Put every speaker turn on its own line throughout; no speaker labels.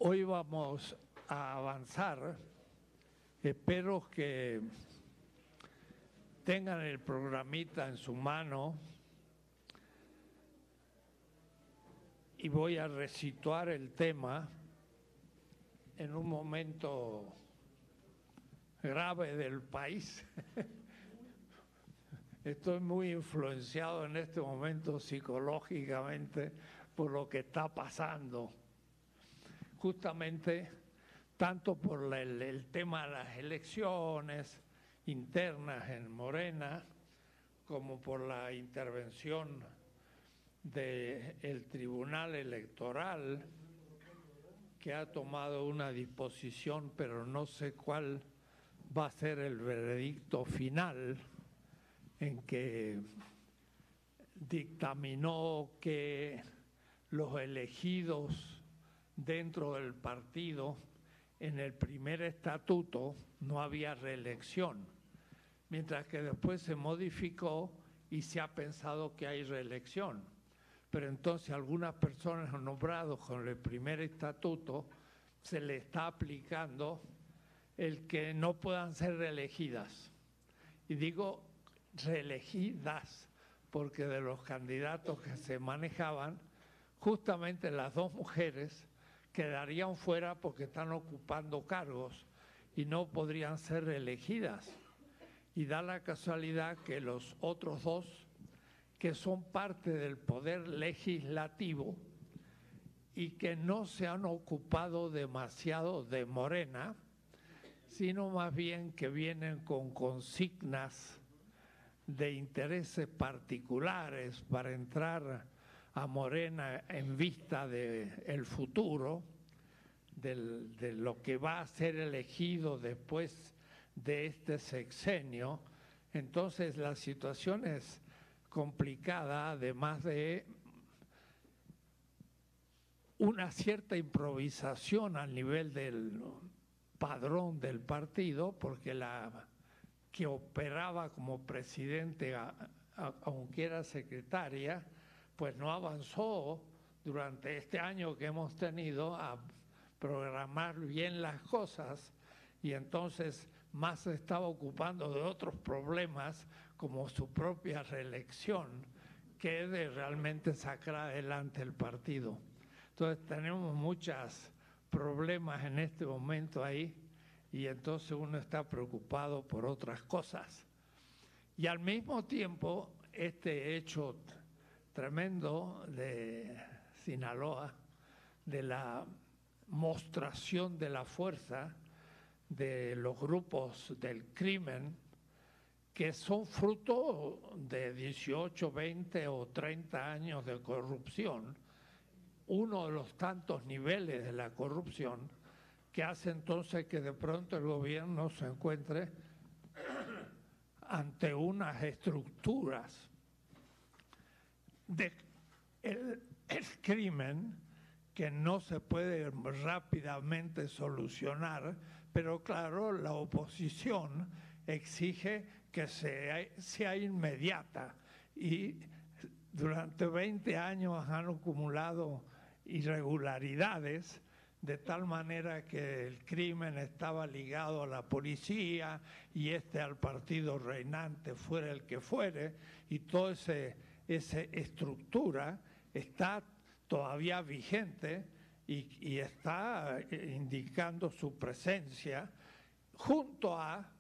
Hoy vamos a avanzar. Espero que tengan el programita en su mano y voy a resituar el tema en un momento grave del país. Estoy muy influenciado en este momento psicológicamente por lo que está pasando. Justamente tanto por el tema de las elecciones internas en Morena, como por la intervención del Tribunal Electoral, que ha tomado una disposición, pero no sé cuál va a ser el veredicto final, en que dictaminó que los elegidos dentro del partido, en el primer estatuto no había reelección, mientras que después se modificó y se ha pensado que hay reelección. Pero entonces algunas personas nombradas con el primer estatuto se le está aplicando el que no puedan ser reelegidas. Y digo reelegidas porque de los candidatos que se manejaban, justamente las dos mujeres quedarían fuera porque están ocupando cargos y no podrían ser reelegidas. Y da la casualidad que los otros dos, que son parte del poder legislativo y que no se han ocupado demasiado de Morena, sino más bien que vienen con consignas de intereses particulares para entrar a Morena en vista del futuro, de lo que va a ser elegido después de este sexenio. Entonces la situación es complicada, además de una cierta improvisación al nivel del padrón del partido, porque la que operaba como presidente, aunque era secretaria, pues no avanzó durante este año que hemos tenido a programar bien las cosas, y entonces más se estaba ocupando de otros problemas como su propia reelección que de realmente sacar adelante el partido. Entonces tenemos muchos problemas en este momento ahí, y entonces uno está preocupado por otras cosas. Y al mismo tiempo, este hecho tremendo de Sinaloa, de la mostración de la fuerza de los grupos del crimen, que son fruto de 18, 20 o 30 años de corrupción, uno de los tantos niveles de la corrupción, que hace entonces que de pronto el gobierno se encuentre ante unas estructuras de el crimen que no se puede rápidamente solucionar, pero claro, la oposición exige que sea inmediata, y durante 20 años han acumulado irregularidades, de tal manera que el crimen estaba ligado a la policía y al partido reinante, fuera el que fuere, y toda esa estructura está todavía vigente y está indicando su presencia, junto a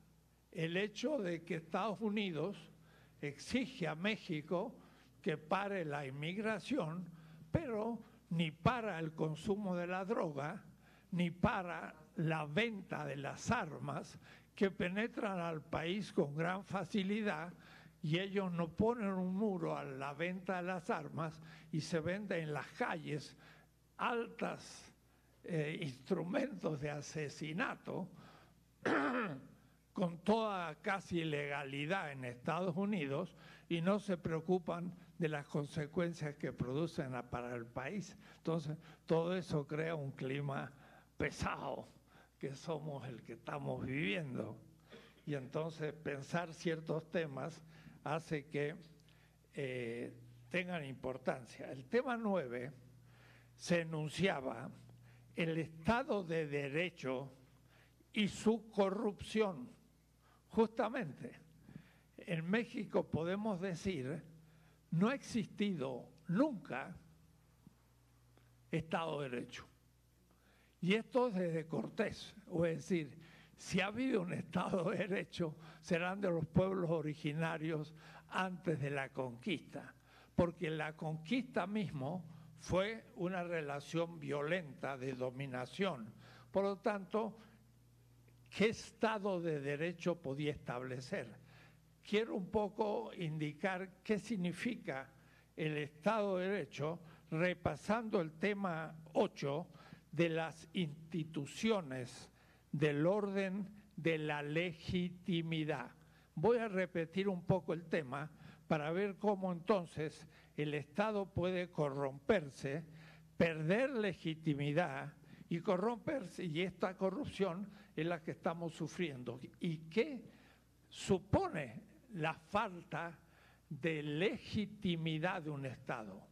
el hecho de que Estados Unidos exige a México que pare la inmigración, pero ni para el consumo de la droga, ni para la venta de las armas que penetran al país con gran facilidad, y ellos no ponen un muro a la venta de las armas y se venden en las calles altos instrumentos de asesinato con toda casi legalidad en Estados Unidos, y no se preocupan de las consecuencias que producen para el país. Entonces, todo eso crea un clima pesado, que somos el que estamos viviendo. Y entonces pensar ciertos temas hace que tengan importancia. El tema 9 se enunciaba el Estado de Derecho y su corrupción. Justamente, en México podemos decir, no ha existido nunca Estado de Derecho. Y esto desde Cortés, es decir, si ha habido un Estado de Derecho, serán de los pueblos originarios antes de la conquista, porque la conquista mismo fue una relación violenta de dominación. Por lo tanto, ¿qué Estado de Derecho podía establecer? Quiero un poco indicar qué significa el Estado de Derecho, repasando el tema 8 de las instituciones del orden de la legitimidad. Voy a repetir un poco el tema para ver cómo entonces el Estado puede corromperse, perder legitimidad y corromperse, y esta corrupción es la que estamos sufriendo. ¿Y qué supone la falta de legitimidad de un Estado?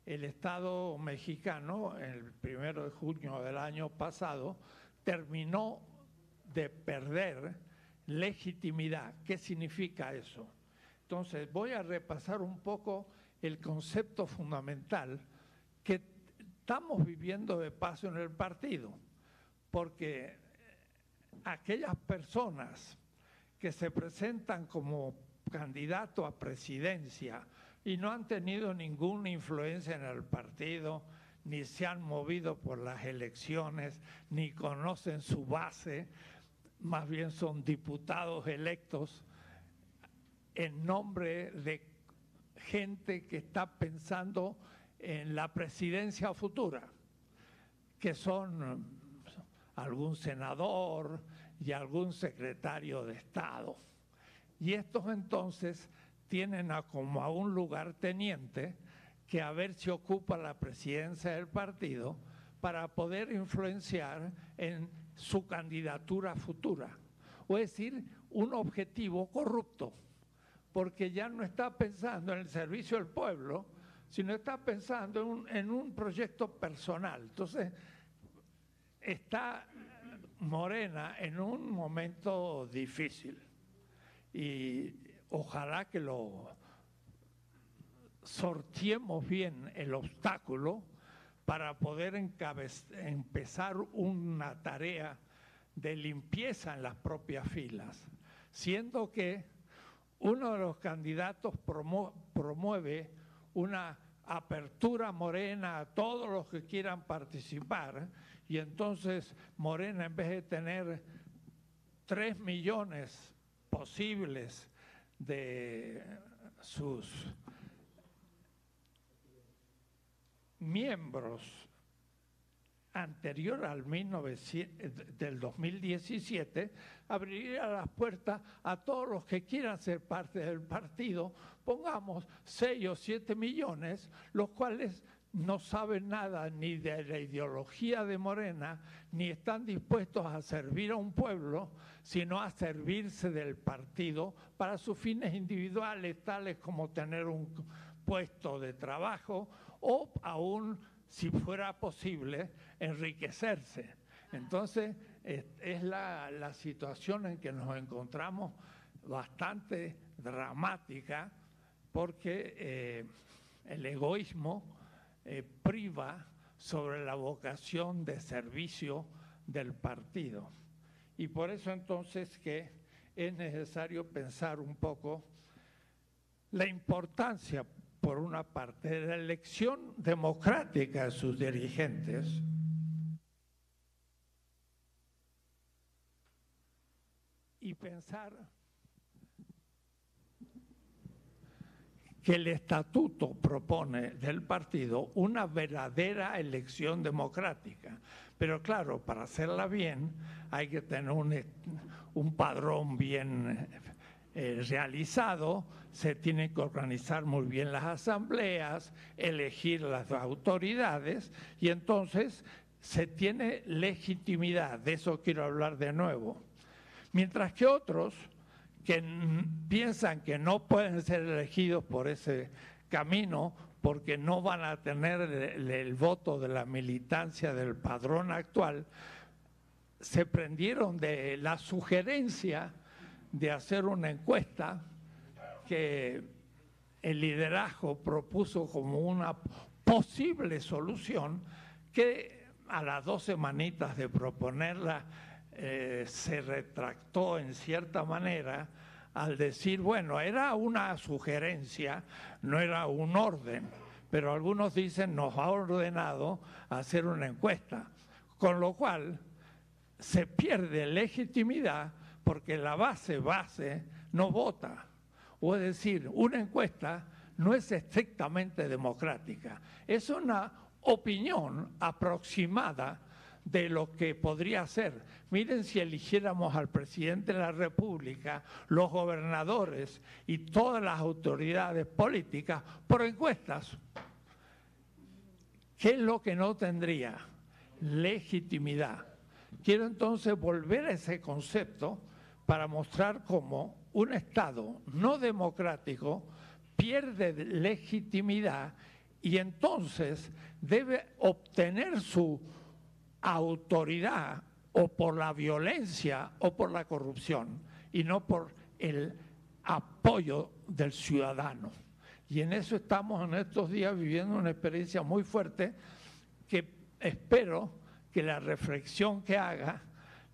El Estado mexicano, el 1 de junio del año pasado, terminó de perder legitimidad. ¿Qué significa eso? Entonces, voy a repasar un poco el concepto fundamental que estamos viviendo de paso en el partido, porque aquellas personas que se presentan como candidato a presidencia y no han tenido ninguna influencia en el partido, ni se han movido por las elecciones, ni conocen su base, más bien son diputados electos en nombre de gente que está pensando en la presidencia futura, que son algún senador y algún secretario de Estado. Y estos entonces tienen como a un lugarteniente que a ver si ocupa la presidencia del partido para poder influenciar en su candidatura futura. O es decir, un objetivo corrupto, porque ya no está pensando en el servicio del pueblo, sino está pensando en un proyecto personal. Entonces, está Morena en un momento difícil y ojalá que lo sorteemos bien el obstáculo para poder empezar una tarea de limpieza en las propias filas, siendo que uno de los candidatos promueve una apertura Morena a todos los que quieran participar, y entonces Morena, en vez de tener 3 millones posibles de sus miembros anterior al del 2017, abriría las puertas a todos los que quieran ser parte del partido. Pongamos 6 o 7 millones, los cuales no saben nada ni de la ideología de Morena, ni están dispuestos a servir a un pueblo, sino a servirse del partido para sus fines individuales, tales como tener un puesto de trabajo o aún, si fuera posible, enriquecerse. Entonces, es la situación en que nos encontramos bastante dramática, porque el egoísmo priva sobre la vocación de servicio del partido. Y por eso entonces que es necesario pensar un poco la importancia, por una parte, de la elección democrática de sus dirigentes, y pensar que el estatuto propone del partido una verdadera elección democrática. Pero claro, para hacerla bien hay que tener un padrón bien realizado, se tienen que organizar muy bien las asambleas, elegir las autoridades, y entonces se tiene legitimidad. De eso quiero hablar de nuevo. Mientras que otros que piensan que no pueden ser elegidos por ese camino porque no van a tener el voto de la militancia del padrón actual, se prendieron de la sugerencia de hacer una encuesta que el liderazgo propuso como una posible solución, que a las 2 semanitas de proponerla se retractó en cierta manera al decir, bueno, era una sugerencia, no era un orden, pero algunos dicen nos ha ordenado hacer una encuesta, con lo cual se pierde legitimidad porque la base no vota. O es decir, una encuesta no es estrictamente democrática, es una opinión aproximada de lo que podría ser. Miren, si eligiéramos al presidente de la República, los gobernadores y todas las autoridades políticas por encuestas, ¿qué es lo que no tendría? Legitimidad. Quiero entonces volver a ese concepto para mostrar cómo un Estado no democrático pierde legitimidad y entonces debe obtener su autoridad o por la violencia o por la corrupción y no por el apoyo del ciudadano. Y en eso estamos en estos días viviendo una experiencia muy fuerte que espero que la reflexión que haga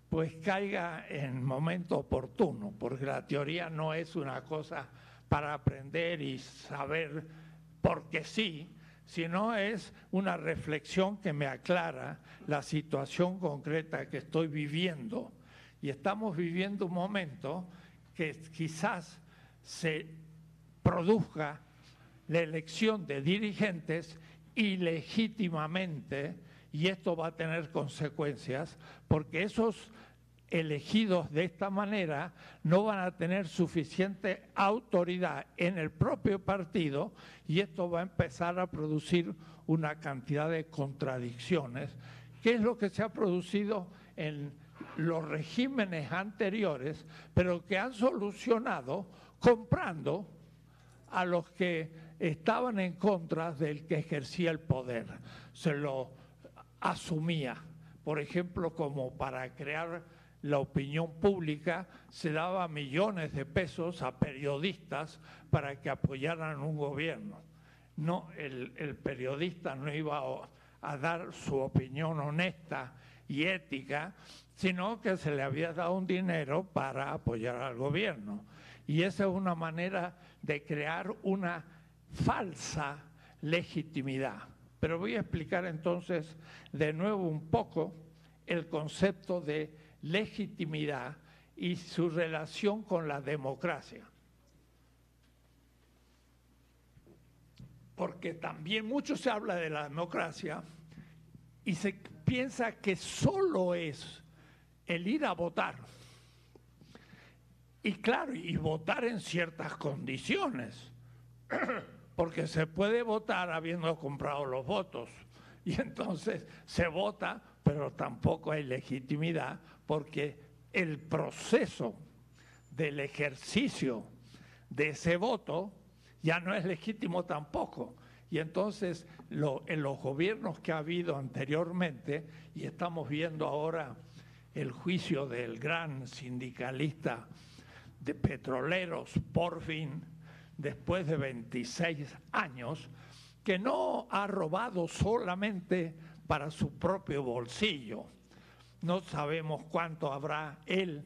pues caiga en momento oportuno, porque la teoría no es una cosa para aprender y saber porque sí, sino es una reflexión que me aclara la situación concreta que estoy viviendo. Y estamos viviendo un momento que quizás se produzca la elección de dirigentes ilegítimamente, y esto va a tener consecuencias, porque esos elegidos de esta manera no van a tener suficiente autoridad en el propio partido y esto va a empezar a producir una cantidad de contradicciones, que es lo que se ha producido en los regímenes anteriores, pero que han solucionado comprando a los que estaban en contra del que ejercía el poder. Se lo asumía, por ejemplo, como para crear la opinión pública, se daba millones de pesos a periodistas para que apoyaran un gobierno. No, el periodista no iba a dar su opinión honesta y ética, sino que se le había dado un dinero para apoyar al gobierno. Y esa es una manera de crear una falsa legitimidad. Pero voy a explicar entonces de nuevo un poco el concepto de legitimidad y su relación con la democracia. Porque también mucho se habla de la democracia y se piensa que solo es el ir a votar. Y claro, y votar en ciertas condiciones, porque se puede votar habiendo comprado los votos. Y entonces se vota, pero tampoco hay legitimidad, porque el proceso del ejercicio de ese voto ya no es legítimo tampoco. Y entonces en los gobiernos que ha habido anteriormente, y estamos viendo ahora el juicio del gran sindicalista de petroleros, por fin, después de 26 años, que no ha robado solamente para su propio bolsillo. No sabemos cuánto habrá él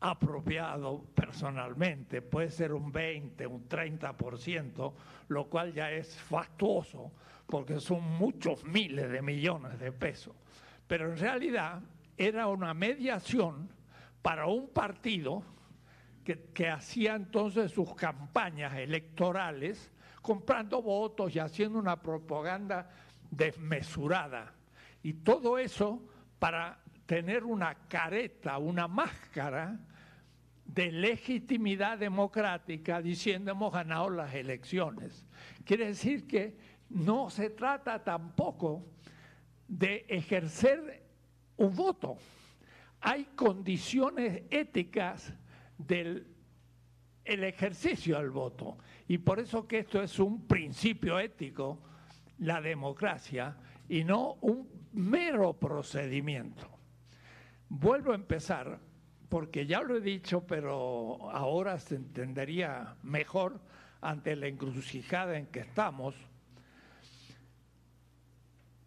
apropiado personalmente, puede ser un 20, un 30%, lo cual ya es fastuoso, porque son muchos miles de millones de pesos. Pero en realidad era una mediación para un partido que hacía entonces sus campañas electorales, comprando votos y haciendo una propaganda desmesurada. Y todo eso para tener una careta, una máscara de legitimidad democrática diciendo hemos ganado las elecciones. Quiere decir que no se trata tampoco de ejercer un voto. Hay condiciones éticas del el ejercicio del voto. Y por eso que esto es un principio ético, la democracia, y no un mero procedimiento. Vuelvo a empezar, porque ya lo he dicho, pero ahora se entendería mejor ante la encrucijada en que estamos.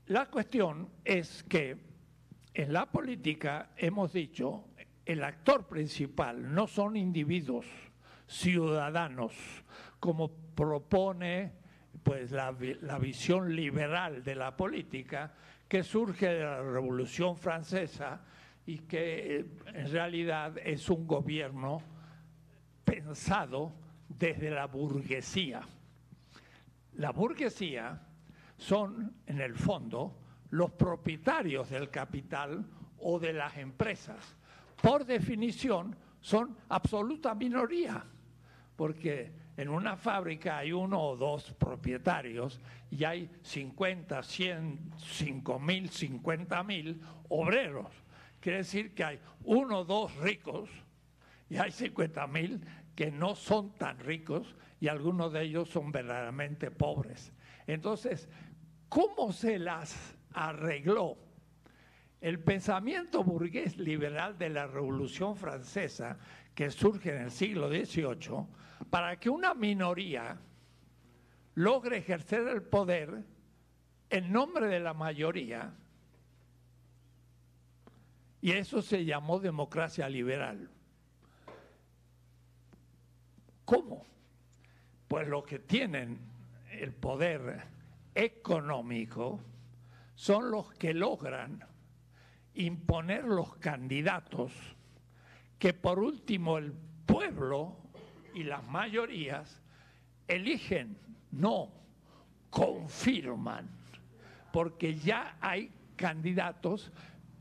La cuestión es que en la política hemos dicho, el actor principal no son individuos, ciudadanos, como propone pues la visión liberal de la política que surge de la Revolución Francesa y que en realidad es un gobierno pensado desde la burguesía. La burguesía son, en el fondo, los propietarios del capital o de las empresas. Por definición, son absoluta minoría, porque en una fábrica hay 1 o 2 propietarios y hay 50, 100, 5.000, 50.000 obreros. Quiere decir que hay 1 o 2 ricos y hay 50.000 que no son tan ricos y algunos de ellos son verdaderamente pobres. Entonces, ¿cómo se las arregló el pensamiento burgués liberal de la Revolución Francesa que surge en el siglo XVIII para que una minoría logre ejercer el poder en nombre de la mayoría? Y eso se llamó democracia liberal. ¿Cómo? Pues los que tienen el poder económico son los que logran imponer los candidatos que por último el pueblo y las mayorías eligen, no confirman, porque ya hay candidatos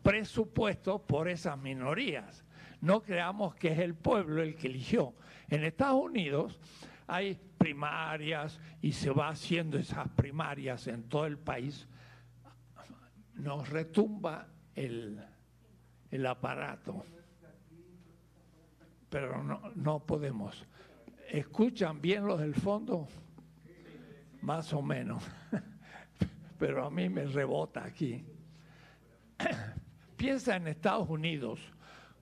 presupuestos por esas minorías. No creamos que es el pueblo el que eligió. En Estados Unidos hay primarias y se va haciendo esas primarias en todo el país. Nos retumba el aparato, pero no podemos. ¿Escuchan bien los del fondo? Más o menos, pero a mí me rebota aquí. Piensa en Estados Unidos,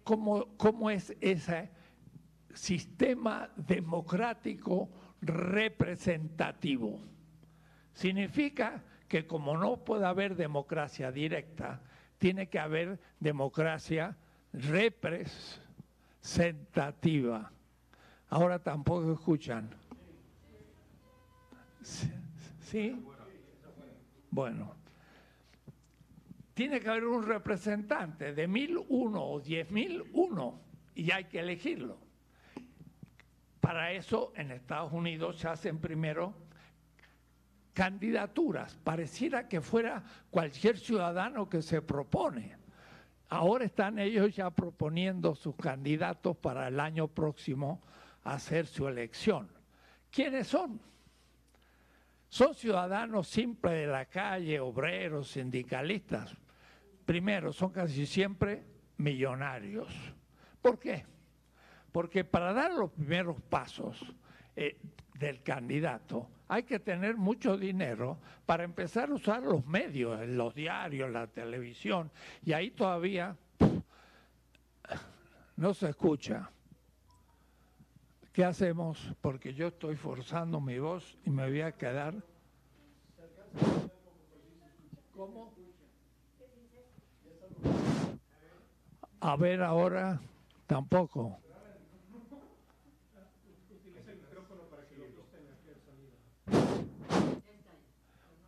cómo es ese sistema democrático representativo. Significa que como no puede haber democracia directa, tiene que haber democracia representativa. Ahora tampoco escuchan. ¿Sí? Bueno. Tiene que haber un representante de 1.001 o 10.001 y hay que elegirlo. Para eso en Estados Unidos se hacen primero candidaturas. Pareciera que fuera cualquier ciudadano que se propone. Ahora están ellos ya proponiendo sus candidatos para el año próximo a hacer su elección. ¿Quiénes son? Son ciudadanos simples de la calle, obreros, sindicalistas. Primero, son casi siempre millonarios. ¿Por qué? Porque para dar los primeros pasos del candidato hay que tener mucho dinero para empezar a usar los medios, los diarios, la televisión, y ahí todavía no se escucha. ¿Qué hacemos? Porque yo estoy forzando mi voz y me voy a quedar. ¿Cómo? A ver ahora, tampoco.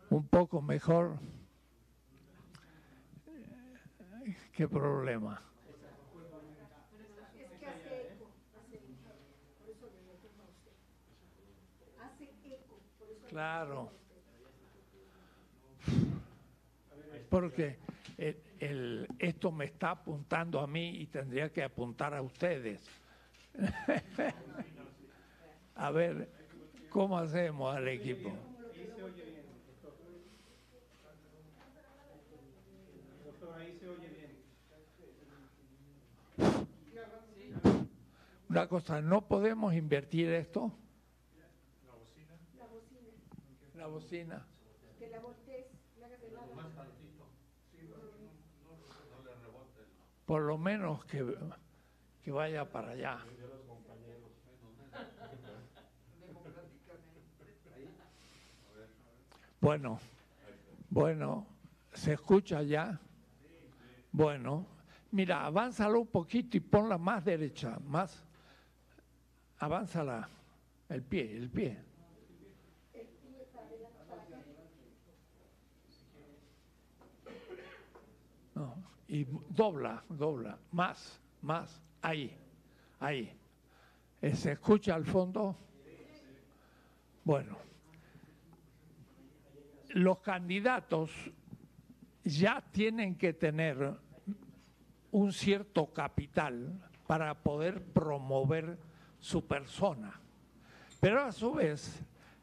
Un poco mejor. ¿Qué problema? Claro. Porque esto me está apuntando a mí y tendría que apuntar a ustedes. A ver, ¿cómo hacemos al equipo? una cosa, no podemos invertir esto.
La bocina.
La bocina.
La bocina.
Que la voltees, la hagas de lado.
Más tantito. Sí, no le rebote.
Por lo menos que vaya para allá. Bueno, ¿se escucha ya? Bueno, mira, avánzala un poquito y ponla más derecha, más, avánzala, el pie.
El pie para adelante, para acá.
No, y dobla, más, ahí. ¿Se escucha al fondo? Bueno, los candidatos ya tienen que tener un cierto capital para poder promover su persona. Pero a su vez,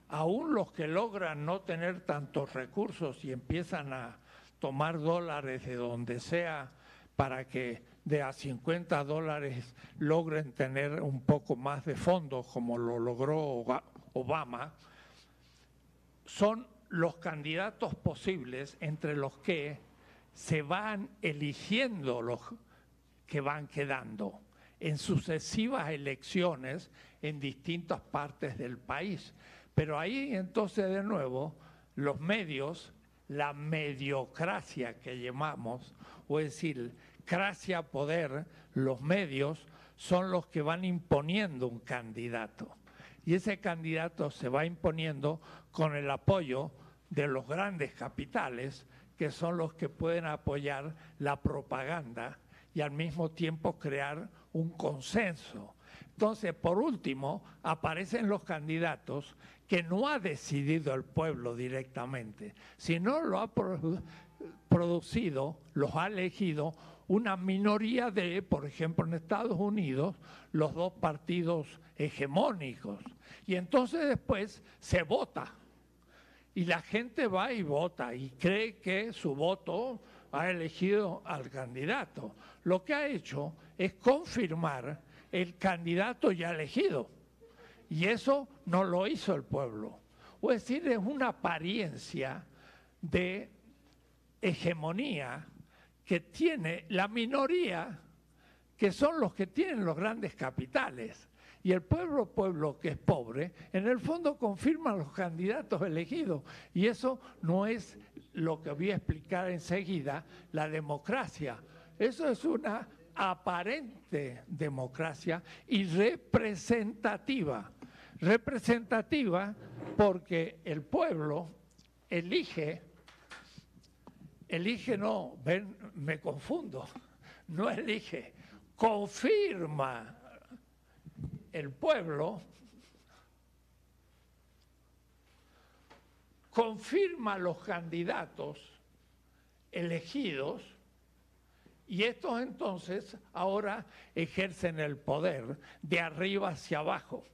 aún los que logran no tener tantos recursos y empiezan a tomar dólares de donde sea para que de a $50 logren tener un poco más de fondos, como lo logró Obama, son los candidatos posibles entre los que se van eligiendo los que van quedando en sucesivas elecciones en distintas partes del país. Pero ahí entonces de nuevo los medios, la mediocracia que llamamos, o es decir, cracia poder, los medios son los que van imponiendo un candidato. Y ese candidato se va imponiendo con el apoyo de los grandes capitales, que son los que pueden apoyar la propaganda y al mismo tiempo crear un consenso. Entonces, por último, aparecen los candidatos que no ha decidido el pueblo directamente, sino lo ha producido, los ha elegido una minoría de, por ejemplo, en Estados Unidos, los dos partidos hegemónicos. Y entonces después se vota. Y la gente va y vota y cree que su voto ha elegido al candidato. Lo que ha hecho es confirmar el candidato ya elegido. Y eso no lo hizo el pueblo. O es decir, es una apariencia de hegemonía que tiene la minoría, que son los que tienen los grandes capitales. Y el pueblo que es pobre, en el fondo confirma los candidatos elegidos. Y eso no es lo que voy a explicar enseguida, la democracia. Eso es una aparente democracia y representativa. Representativa porque el pueblo elige no, ven, me confundo, no elige, confirma. El pueblo confirma los candidatos elegidos y estos entonces ahora ejercen el poder de arriba hacia abajo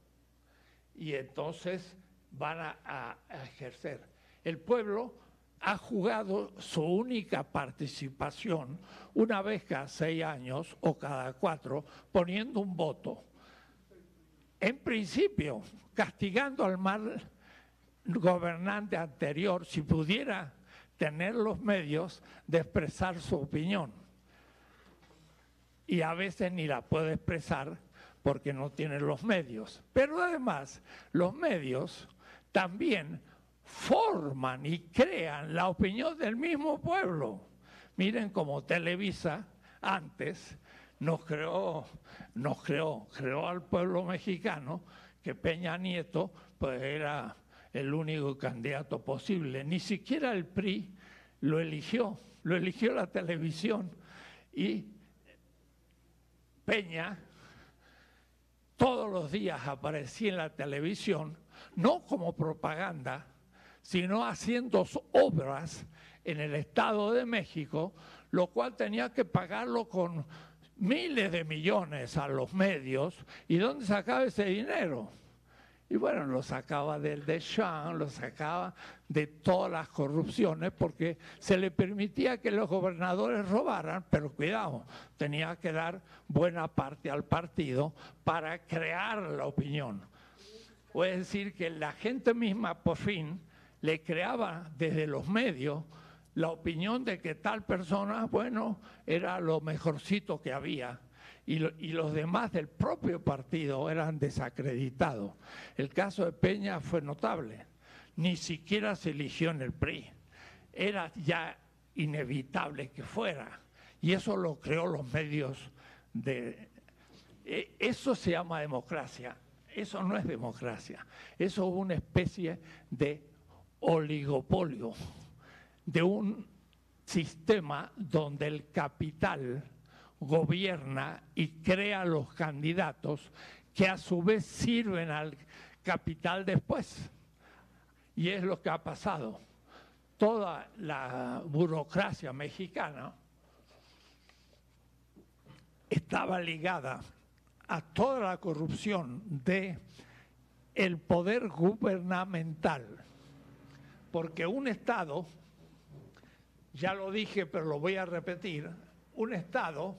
y entonces van a ejercer. El pueblo ha jugado su única participación una vez cada 6 años o cada 4 poniendo un voto. En principio, castigando al mal gobernante anterior si pudiera tener los medios de expresar su opinión. Y a veces ni la puede expresar porque no tiene los medios. Pero además, los medios también forman y crean la opinión del mismo pueblo. Miren cómo Televisa antes creó al pueblo mexicano, que Peña Nieto pues era el único candidato posible. Ni siquiera el PRI lo eligió la televisión. Y Peña todos los días aparecía en la televisión, no como propaganda, sino haciendo obras en el Estado de México, lo cual tenía que pagarlo con miles de millones a los medios. ¿Y dónde sacaba ese dinero? Y bueno, lo sacaba del Deschamps, lo sacaba de todas las corrupciones porque se le permitía que los gobernadores robaran, pero cuidado, tenía que dar buena parte al partido para crear la opinión. Es decir, que la gente misma por fin le creaba desde los medios la opinión de que tal persona, bueno, era lo mejorcito que había. Y los demás del propio partido eran desacreditados. El caso de Peña fue notable. Ni siquiera se eligió en el PRI. Era ya inevitable que fuera. Y eso lo creó los medios de... Eso se llama democracia. Eso no es democracia. Eso es una especie de oligopolio, de un sistema donde el capital gobierna y crea los candidatos que a su vez sirven al capital después. Y es lo que ha pasado. Toda la burocracia mexicana estaba ligada a toda la corrupción de el poder gubernamental. Porque un Estado, ya lo dije pero lo voy a repetir, un Estado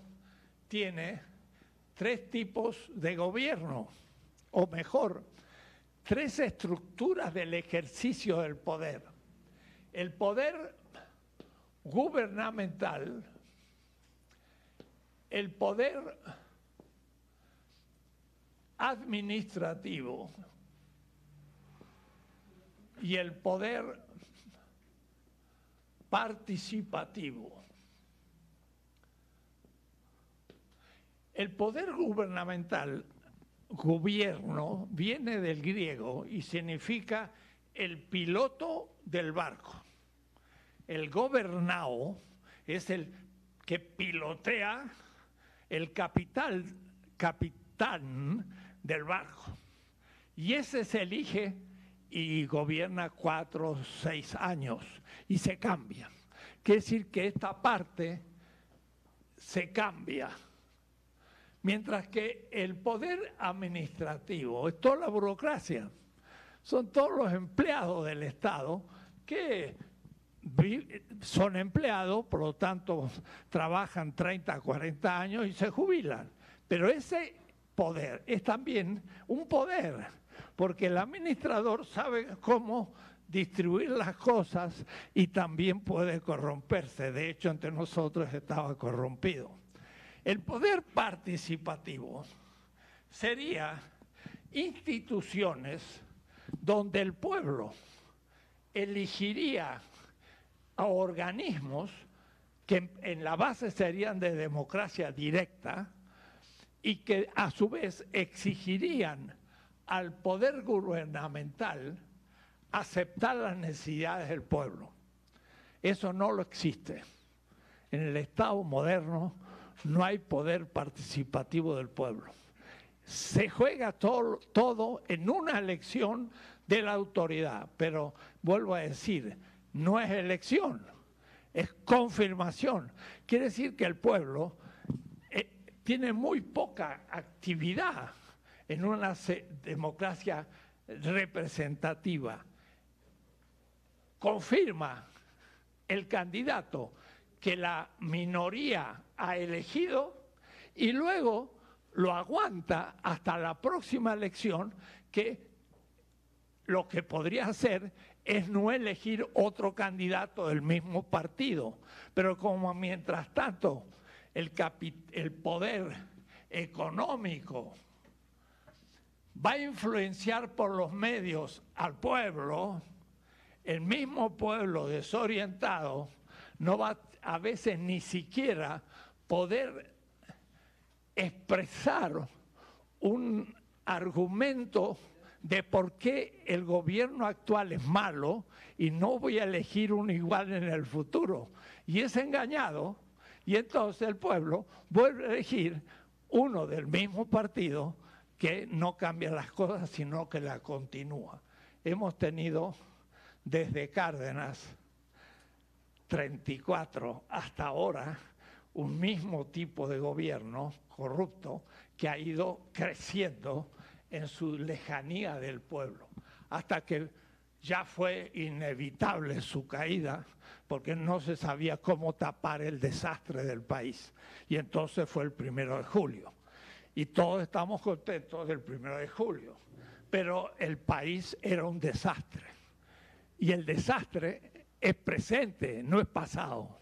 tiene 3 tipos de gobierno, o mejor, 3 estructuras del ejercicio del poder. El poder gubernamental, el poder administrativo y el poder participativo. El poder gubernamental, gobierno, viene del griego y significa el piloto del barco. El gobernao es el que pilotea el capitán del barco. Y ese se elige y gobierna 4 o 6 años y se cambia. Quiere decir que esta parte se cambia. Mientras que el poder administrativo es toda la burocracia. Son todos los empleados del Estado que son empleados, por lo tanto trabajan 30, 40 años y se jubilan. Pero ese poder es también un poder, porque el administrador sabe cómo distribuir las cosas y también puede corromperse. De hecho, entre nosotros estaba corrompido. El poder participativo sería instituciones donde el pueblo elegiría a organismos que en la base serían de democracia directa y que a su vez exigirían al poder gubernamental aceptar las necesidades del pueblo. Eso no lo existe. En el Estado moderno no hay poder participativo del pueblo. Se juega todo en una elección de la autoridad, pero vuelvo a decir, no es elección, es confirmación. Quiere decir que el pueblo tiene muy poca actividad en una democracia representativa. Confirma el candidato que la minoría ha elegido y luego lo aguanta hasta la próxima elección, que lo que podría hacer es no elegir otro candidato del mismo partido. Pero como mientras tanto el poder económico va a influenciar por los medios al pueblo, el mismo pueblo desorientado no va a veces ni siquiera poder expresar un argumento de por qué el gobierno actual es malo y no voy a elegir uno igual en el futuro. Y es engañado, y entonces el pueblo vuelve a elegir uno del mismo partido que no cambia las cosas, sino que la continúa. Hemos tenido desde Cárdenas 34 hasta ahora un mismo tipo de gobierno corrupto que ha ido creciendo en su lejanía del pueblo, hasta que ya fue inevitable su caída, porque no se sabía cómo tapar el desastre del país. Y entonces fue el 1 de julio. Y todos estamos contentos del 1 de julio. Pero el país era un desastre. Y el desastre es presente, no es pasado.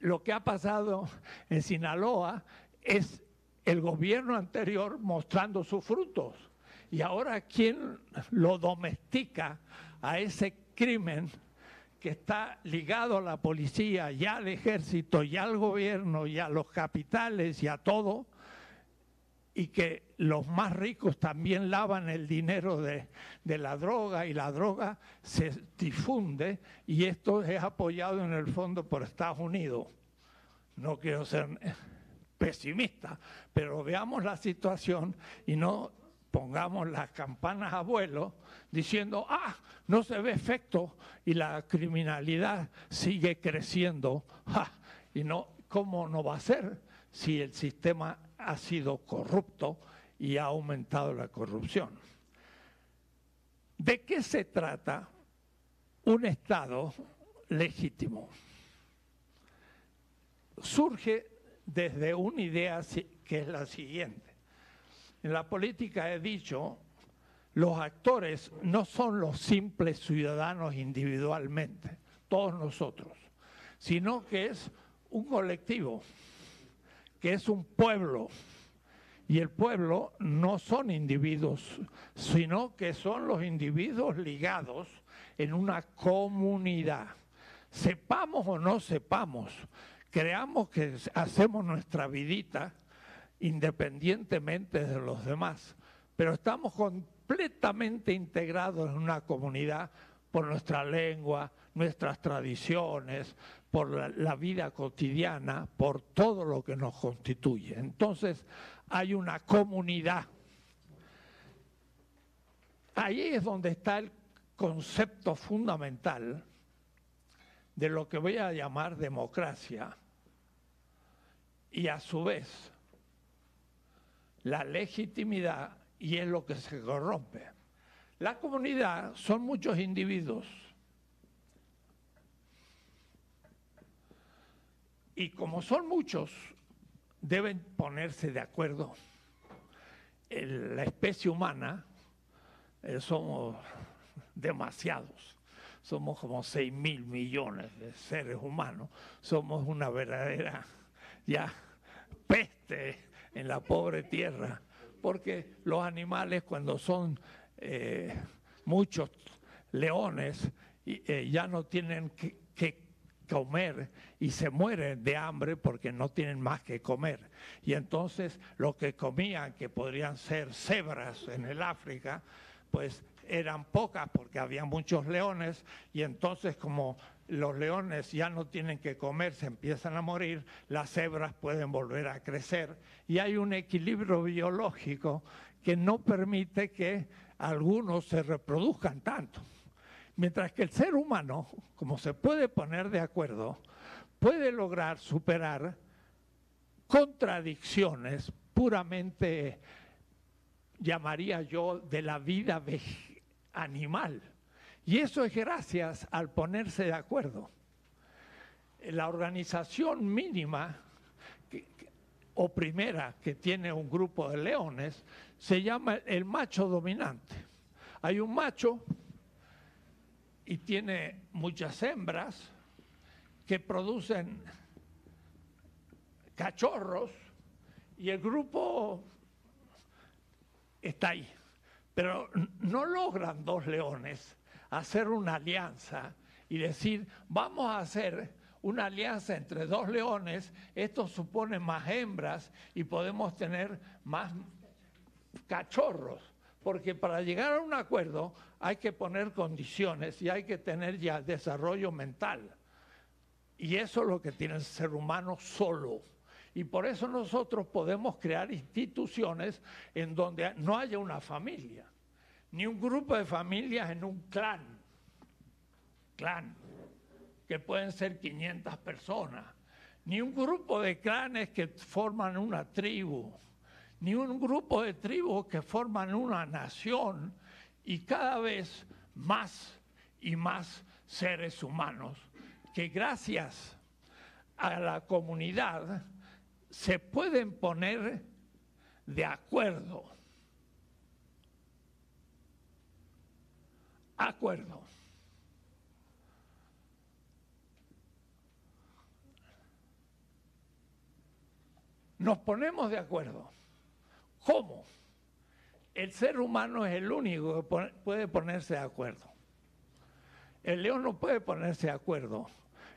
Lo que ha pasado en Sinaloa es el gobierno anterior mostrando sus frutos. Y ahora, ¿quién lo domestica a ese crimen que está ligado a la policía, y al ejército, y al gobierno, y a los capitales, y a todo? Y que los más ricos también lavan el dinero de la droga, y la droga se difunde, y esto es apoyado en el fondo por Estados Unidos. No quiero ser pesimista, pero veamos la situación y no pongamos las campanas a vuelo diciendo, no se ve efecto y la criminalidad sigue creciendo. Y no, ¿cómo no va a ser si el sistema ha sido corrupto y ha aumentado la corrupción? ¿De qué se trata un Estado legítimo? Surge desde una idea que es la siguiente. En la política he dicho, los actores no son los simples ciudadanos individualmente, todos nosotros, sino que es un colectivo, que es un pueblo. Y el pueblo no son individuos, sino que son los individuos ligados en una comunidad. Sepamos o no sepamos, creamos que hacemos nuestra vidita independientemente de los demás, pero estamos completamente integrados en una comunidad por nuestra lengua, nuestras tradiciones, por la vida cotidiana, por todo lo que nos constituye. Entonces hay una comunidad. Ahí es donde está el concepto fundamental de lo que voy a llamar democracia, y a su vez la legitimidad, y es lo que se corrompe. La comunidad son muchos individuos, y como son muchos, deben ponerse de acuerdo. La especie humana somos demasiados, somos como 6.000 millones de seres humanos, somos una verdadera peste en la pobre tierra, porque los animales, cuando son muchos leones, ya no tienen que comer y se mueren de hambre porque no tienen más que comer. Y entonces lo que comían, que podrían ser cebras en el África, pues eran pocas porque había muchos leones, y entonces como los leones ya no tienen que comer, se empiezan a morir, las cebras pueden volver a crecer, y hay un equilibrio biológico que no permite que algunos se reproduzcan tanto. Mientras que el ser humano, como se puede poner de acuerdo, puede lograr superar contradicciones puramente, llamaría yo, de la vida animal. Y eso es gracias al ponerse de acuerdo. La organización mínima o primera que tiene un grupo de leones se llama el macho dominante. Hay un macho y tiene muchas hembras que producen cachorros, y el grupo está ahí. Pero no logran dos leones hacer una alianza y decir, vamos a hacer una alianza entre dos leones, esto supone más hembras y podemos tener más cachorros. Porque para llegar a un acuerdo hay que poner condiciones y hay que tener ya desarrollo mental. Y eso es lo que tiene el ser humano solo. Y por eso nosotros podemos crear instituciones en donde no haya una familia, ni un grupo de familias en un clan, que pueden ser 500 personas, ni un grupo de clanes que forman una tribu, ni un grupo de tribus que forman una nación y cada vez más y más seres humanos que gracias a la comunidad se pueden poner de acuerdo. Nos ponemos de acuerdo. ¿Cómo? El ser humano es el único que puede ponerse de acuerdo. El león no puede ponerse de acuerdo.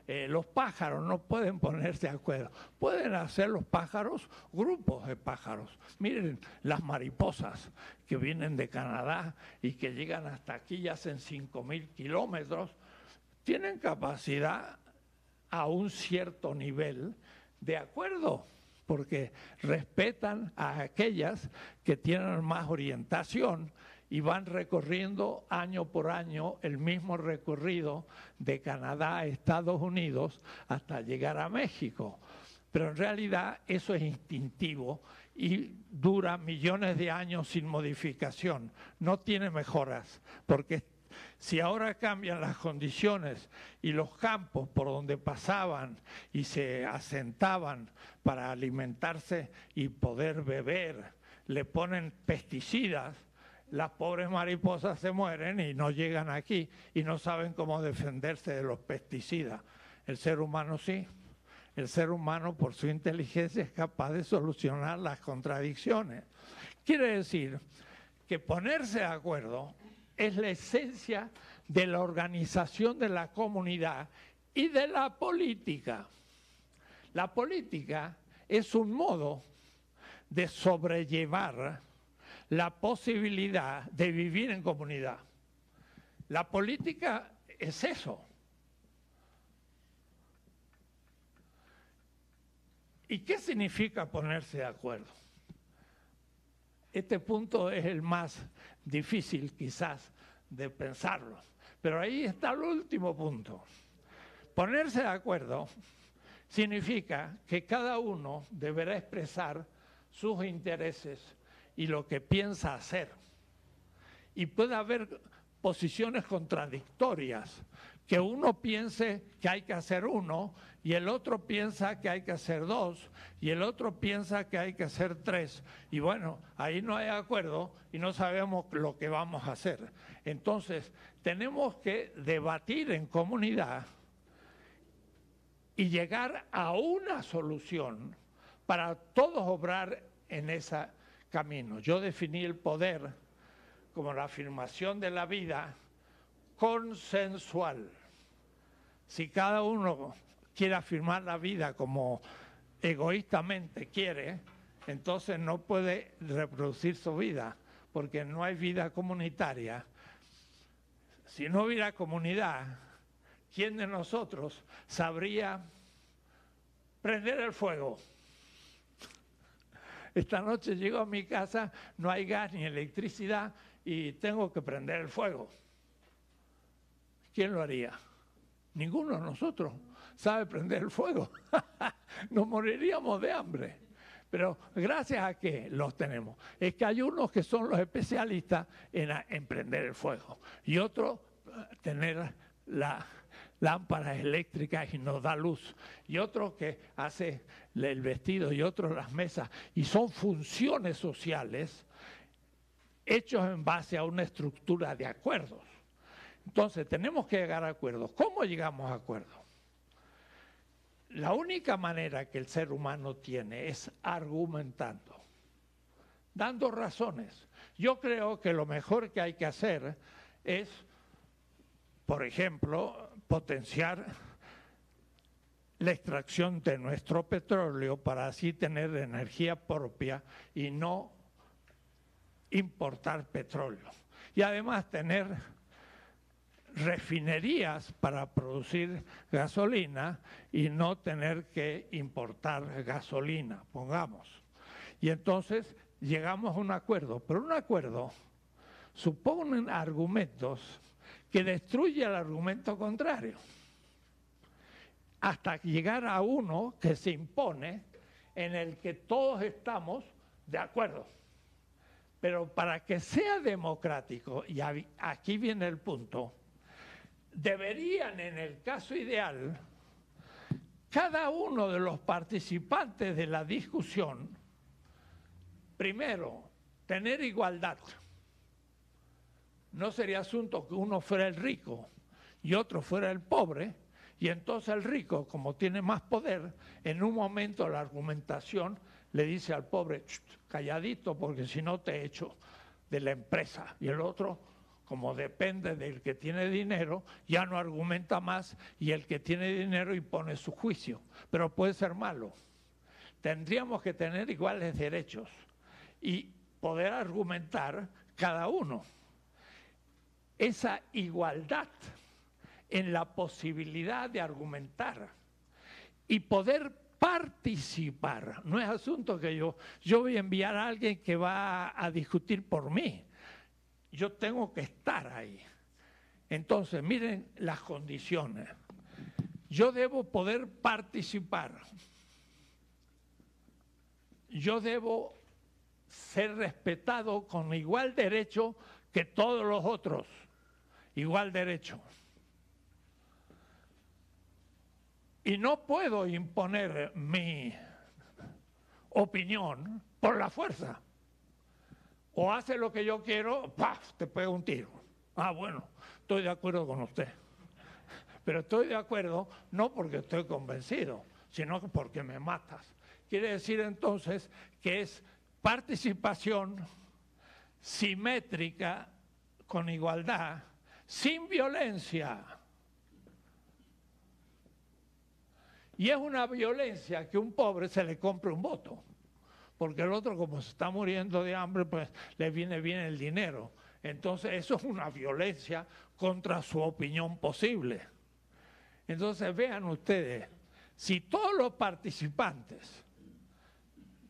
Los pájaros no pueden ponerse de acuerdo. Pueden hacer los pájaros grupos de pájaros. Miren las mariposas que vienen de Canadá y que llegan hasta aquí y hacen 5.000 kilómetros. Tienen capacidad a un cierto nivel de acuerdo, porque respetan a aquellas que tienen más orientación y van recorriendo año por año el mismo recorrido de Canadá a Estados Unidos hasta llegar a México. Pero en realidad eso es instintivo y dura millones de años sin modificación. No tiene mejoras, porque si ahora cambian las condiciones y los campos por donde pasaban y se asentaban para alimentarse y poder beber, le ponen pesticidas, las pobres mariposas se mueren y no llegan aquí y no saben cómo defenderse de los pesticidas. El ser humano sí. El ser humano, por su inteligencia, es capaz de solucionar las contradicciones. Quiere decir que ponerse de acuerdo es la esencia de la organización de la comunidad y de la política. La política es un modo de sobrellevar la posibilidad de vivir en comunidad. La política es eso. ¿Y qué significa ponerse de acuerdo? Este punto es el más difícil quizás de pensarlo, pero ahí está el último punto. Ponerse de acuerdo significa que cada uno deberá expresar sus intereses y lo que piensa hacer. Y puede haber posiciones contradictorias, que uno piense que hay que hacer uno y el otro piensa que hay que hacer dos y el otro piensa que hay que hacer tres. Y bueno, ahí no hay acuerdo y no sabemos lo que vamos a hacer. Entonces, tenemos que debatir en comunidad y llegar a una solución para todos obrar en ese camino. Yo definí el poder como la afirmación de la vida consensual. Si cada uno quiere afirmar la vida como egoístamente quiere, entonces no puede reproducir su vida, porque no hay vida comunitaria. Si no hubiera comunidad, ¿quién de nosotros sabría prender el fuego? Esta noche llego a mi casa, no hay gas ni electricidad y tengo que prender el fuego. ¿Quién lo haría? Ninguno de nosotros sabe prender el fuego. Nos moriríamos de hambre. Pero gracias a que los tenemos, es que hay unos que son los especialistas en prender el fuego y otros tener las lámparas eléctricas y nos da luz, y otro que hace el vestido y otro las mesas, y son funciones sociales hechos en base a una estructura de acuerdos. Entonces tenemos que llegar a acuerdos. ¿Cómo llegamos a acuerdos? La única manera que el ser humano tiene es argumentando, dando razones. Yo creo que lo mejor que hay que hacer es, por ejemplo, potenciar la extracción de nuestro petróleo para así tener energía propia y no importar petróleo. Y además tener refinerías para producir gasolina y no tener que importar gasolina, pongamos. Y entonces llegamos a un acuerdo, pero un acuerdo supone argumentos que destruyen el argumento contrario, hasta llegar a uno que se impone, en el que todos estamos De acuerdo. Pero para que sea democrático, y aquí viene el punto, deberían, en el caso ideal, cada uno de los participantes de la discusión, primero, tener igualdad. No sería asunto que uno fuera el rico y otro fuera el pobre, y entonces el rico, como tiene más poder, en un momento la argumentación le dice al pobre, calladito, porque si no te echo de la empresa. Y el otro, como depende del que tiene dinero, ya no argumenta más, y el que tiene dinero impone su juicio. Pero puede ser malo. Tendríamos que tener iguales derechos y poder argumentar cada uno. Esa igualdad en la posibilidad de argumentar y poder participar. No es asunto que yo voy a enviar a alguien que va a discutir por mí. Yo tengo que estar ahí. Entonces, miren las condiciones. Yo debo poder participar. Yo debo ser respetado con igual derecho que todos los otros. Igual derecho. Y no puedo imponer mi opinión por la fuerza. O hace lo que yo quiero, ¡paf!, te pego un tiro. Ah, bueno, estoy de acuerdo con usted. Pero estoy de acuerdo no porque estoy convencido, sino porque me matas. Quiere decir entonces que es participación simétrica, con igualdad, sin violencia. Y es una violencia que un pobre se le compre un voto, porque el otro, como se está muriendo de hambre, pues le viene bien el dinero. Entonces eso es una violencia contra su opinión posible. Entonces vean ustedes, si todos los participantes,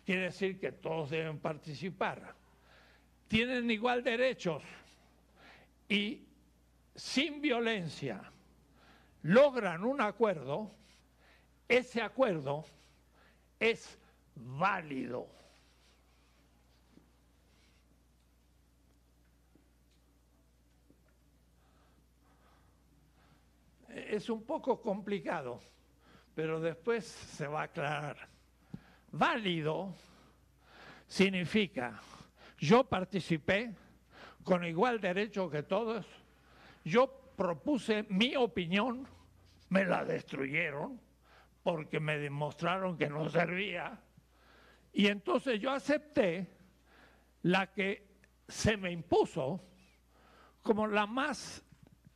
quiere decir que todos deben participar, tienen igual derechos y sin violencia logran un acuerdo, ese acuerdo es válido. Es un poco complicado, pero después se va a aclarar. Válido significa, yo participé con igual derecho que todos, yo propuse mi opinión, me la destruyeron porque me demostraron que no servía, y entonces yo acepté la que se me impuso como la más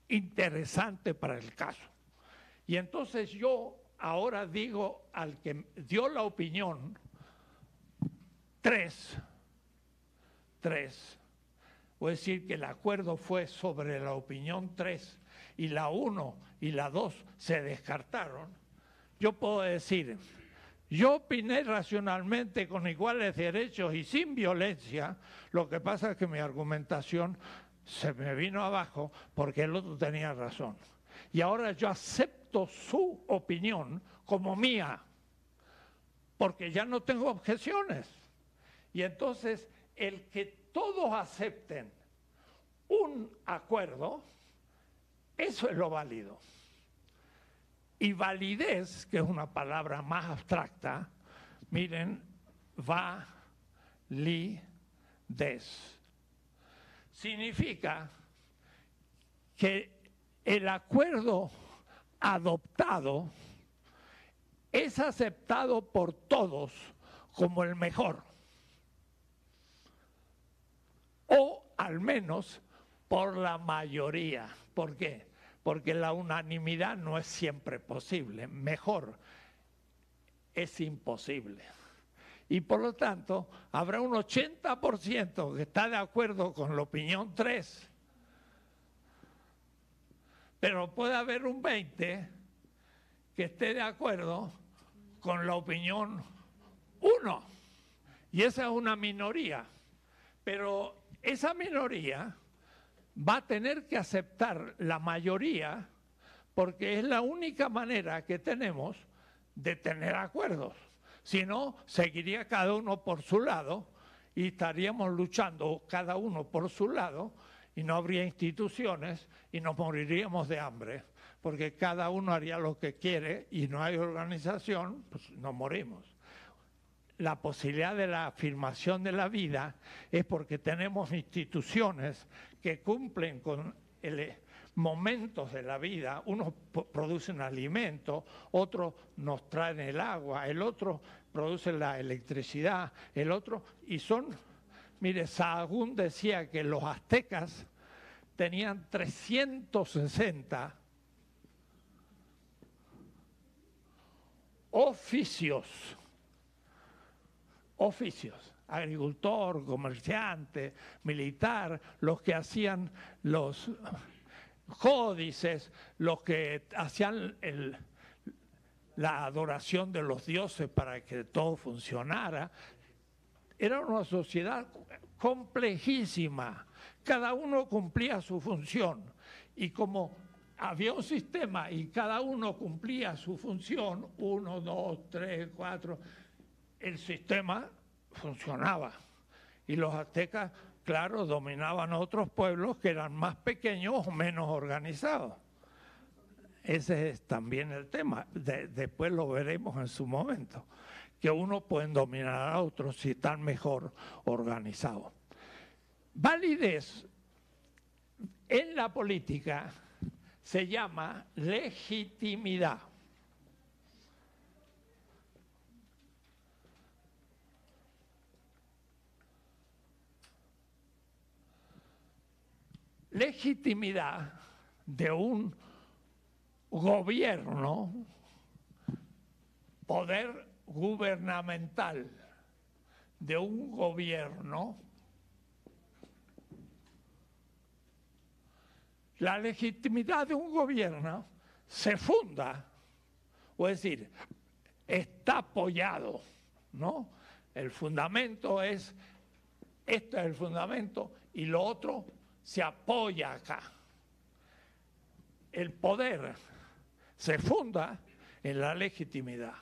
interesante para el caso. Y entonces yo ahora digo al que dio la opinión 3, voy a decir que el acuerdo fue sobre la opinión 3 y la 1 y la 2 se descartaron. Yo puedo decir, yo opiné racionalmente con iguales derechos y sin violencia, lo que pasa es que mi argumentación se me vino abajo porque el otro tenía razón. Y ahora yo acepto su opinión como mía, porque ya no tengo objeciones. Y entonces el que todos acepten un acuerdo, eso es lo válido. Y validez, que es una palabra más abstracta, miren, validez. Significa que el acuerdo adoptado es aceptado por todos como el mejor. O al menos por la mayoría. ¿Por qué? Porque la unanimidad no es siempre posible. Mejor es imposible. Y por lo tanto, habrá un 80% que está de acuerdo con la opinión 3, pero puede haber un 20% que esté de acuerdo con la opinión 1. Y esa es una minoría. Pero esa minoría va a tener que aceptar la mayoría porque es la única manera que tenemos de tener acuerdos. Si no, seguiría cada uno por su lado y estaríamos luchando cada uno por su lado y no habría instituciones y nos moriríamos de hambre, porque cada uno haría lo que quiere y no hay organización, pues nos morimos. La posibilidad de la afirmación de la vida es porque tenemos instituciones que cumplen con momentos de la vida. Unos producen alimento, otros nos traen el agua, el otro produce la electricidad, el otro, y son, mire, Sahagún decía que los aztecas tenían 360 oficios, agricultor, comerciante, militar, los que hacían los códices, los que hacían la adoración de los dioses para que todo funcionara. Era una sociedad complejísima, cada uno cumplía su función y como había un sistema y cada uno cumplía su función, 1, 2, 3, 4, el sistema funcionaba. Y los aztecas, claro, dominaban otros pueblos que eran más pequeños o menos organizados. Ese es también el tema. Después lo veremos en su momento, que unos pueden dominar a otros si están mejor organizados. Validez en la política se llama legitimidad. Legitimidad de un gobierno, poder gubernamental de un gobierno. La legitimidad de un gobierno se funda, o es decir, está apoyado, ¿no? El fundamento es, este es el fundamento y lo otro se apoya acá. El poder se funda en la legitimidad.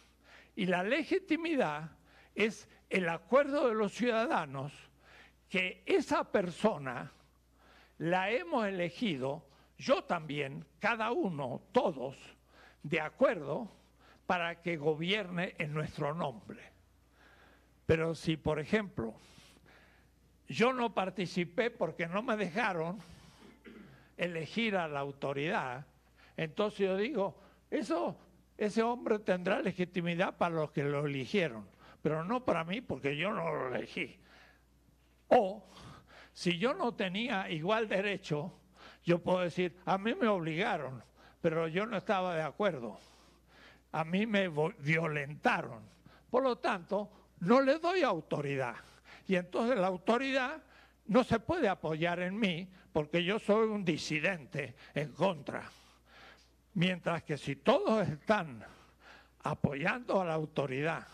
Y la legitimidad es el acuerdo de los ciudadanos que esa persona la hemos elegido, yo también, cada uno, todos, de acuerdo, para que gobierne en nuestro nombre. Pero si, por ejemplo, yo no participé porque no me dejaron elegir a la autoridad, entonces yo digo, ese hombre tendrá legitimidad para los que lo eligieron, pero no para mí porque yo no lo elegí. O si yo no tenía igual derecho, yo puedo decir, a mí me obligaron, pero yo no estaba de acuerdo. A mí me violentaron. Por lo tanto, no le doy autoridad. Y entonces la autoridad no se puede apoyar en mí porque yo soy un disidente en contra. Mientras que si todos están apoyando a la autoridad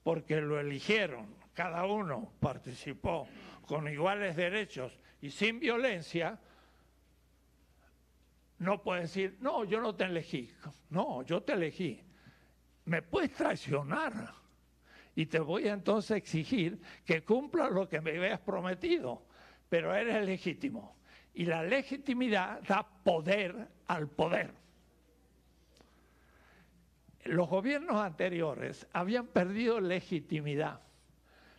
porque lo eligieron, cada uno participó con iguales derechos y sin violencia, no puede decir, no, yo no te elegí. No, yo te elegí. Me puedes traicionar y te voy a entonces exigir que cumpla lo que me habías prometido, pero eres legítimo. Y la legitimidad da poder al poder. Los gobiernos anteriores habían perdido legitimidad.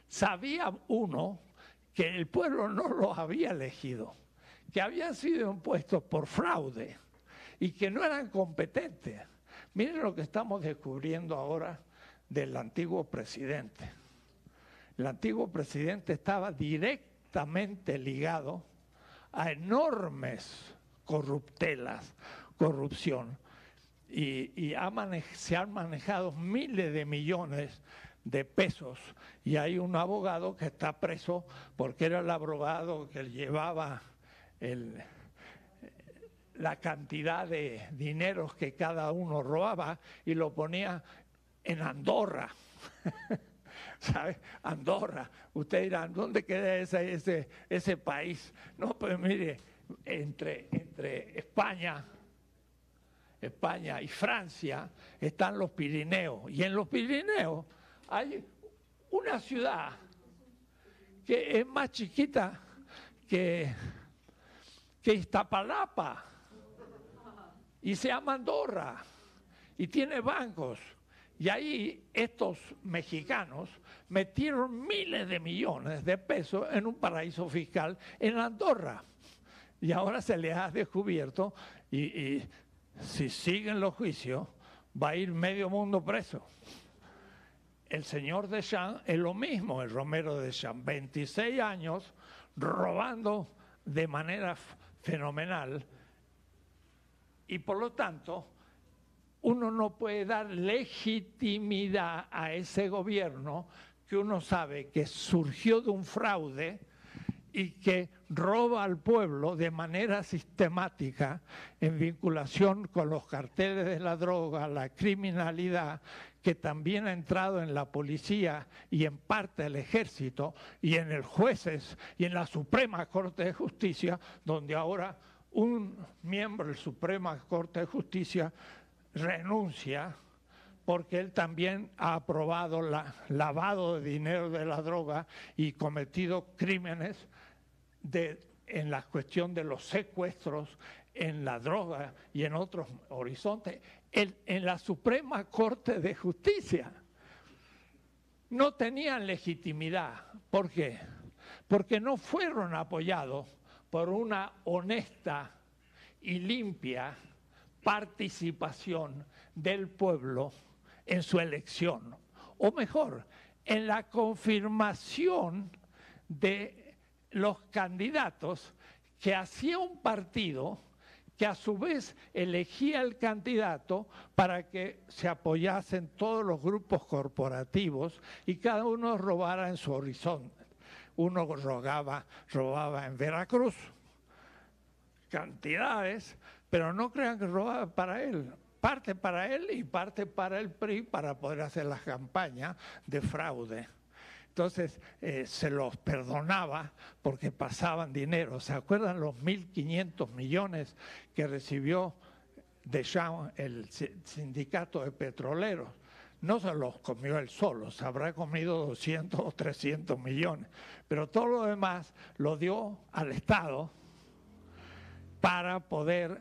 Sabía uno que el pueblo no los había elegido, que habían sido impuestos por fraude y que no eran competentes. Miren lo que estamos descubriendo ahora del antiguo presidente. El antiguo presidente estaba directamente ligado a enormes corruptelas, corrupción, y se han manejado miles de millones de pesos, y hay un abogado que está preso porque era el abogado que llevaba la cantidad de dineros que cada uno robaba y lo ponía en Andorra. ¿Sabe? Andorra. Ustedes dirán, ¿dónde queda ese país? No, pues mire, entre España y Francia están los Pirineos. Y en los Pirineos hay una ciudad que es más chiquita que Iztapalapa, y se llama Andorra, y tiene bancos. Y ahí estos mexicanos metieron miles de millones de pesos en un paraíso fiscal en Andorra. Y ahora se les ha descubierto, y si siguen los juicios, va a ir medio mundo preso. El señor Deschamps es lo mismo, el Romero Deschamps, 26 años robando de manera fenomenal, y por lo tanto uno no puede dar legitimidad a ese gobierno que uno sabe que surgió de un fraude y que roba al pueblo de manera sistemática en vinculación con los carteles de la droga, la criminalidad, que también ha entrado en la policía y en parte el ejército y en los jueces y en la Suprema Corte de Justicia, donde ahora un miembro de la Suprema Corte de Justicia renuncia porque él también ha aprobado lavado de dinero de la droga y cometido crímenes en la cuestión de los secuestros, en la droga y en otros horizontes, en la Suprema Corte de Justicia. No tenían legitimidad. ¿Por qué? Porque no fueron apoyados por una honesta y limpia participación del pueblo en su elección, o mejor, en la confirmación de los candidatos que hacía un partido que a su vez elegía el candidato para que se apoyasen todos los grupos corporativos y cada uno robara en su horizonte. Uno robaba en Veracruz cantidades, pero no crean que robaba para él. Parte para él y parte para el PRI para poder hacer las campañas de fraude. Entonces se los perdonaba porque pasaban dinero. ¿Se acuerdan los 1.500 millones que recibió Deschamps, el sindicato de petroleros? No se los comió él solo, se habrá comido 200 o 300 millones. Pero todo lo demás lo dio al Estado para poder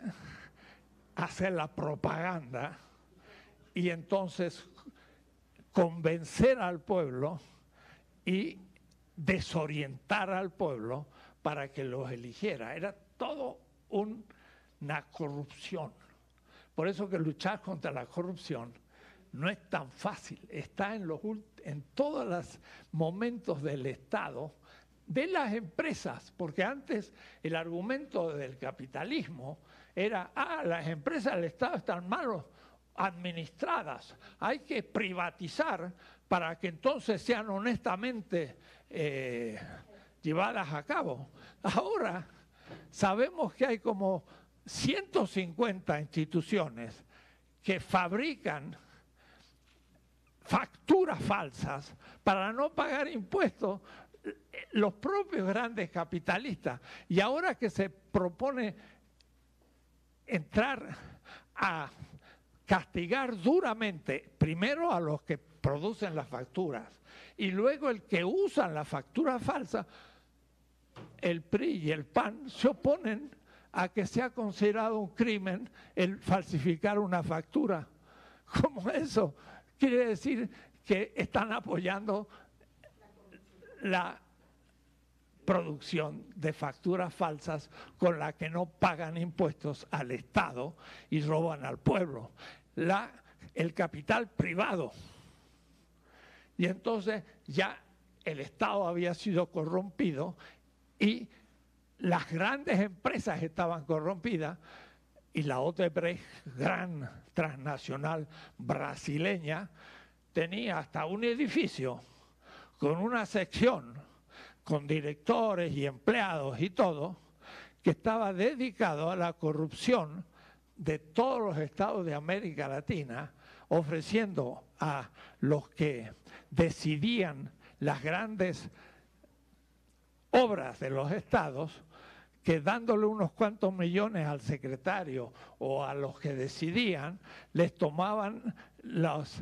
hacer la propaganda y entonces convencer al pueblo y desorientar al pueblo para que los eligiera. Era todo una corrupción. Por eso que luchar contra la corrupción no es tan fácil. Está en todos los momentos del Estado, de las empresas, porque antes el argumento del capitalismo era, las empresas del Estado están mal administradas, hay que privatizar para que entonces sean honestamente llevadas a cabo. Ahora sabemos que hay como 150 instituciones que fabrican facturas falsas para no pagar impuestos, los propios grandes capitalistas. Y ahora que se propone entrar a castigar duramente, primero a los que producen las facturas y luego el que usan la factura falsa, el PRI y el PAN se oponen a que sea considerado un crimen el falsificar una factura. ¿Cómo eso? Quiere decir que están apoyando la producción de facturas falsas con la que no pagan impuestos al Estado y roban al pueblo. El capital privado. Y entonces ya el Estado había sido corrompido y las grandes empresas estaban corrompidas y la Odebrecht, gran transnacional brasileña, tenía hasta un edificio con una sección con directores y empleados y todo, que estaba dedicado a la corrupción de todos los estados de América Latina, ofreciendo a los que decidían las grandes obras de los estados, que dándole unos cuantos millones al secretario o a los que decidían, les tomaban los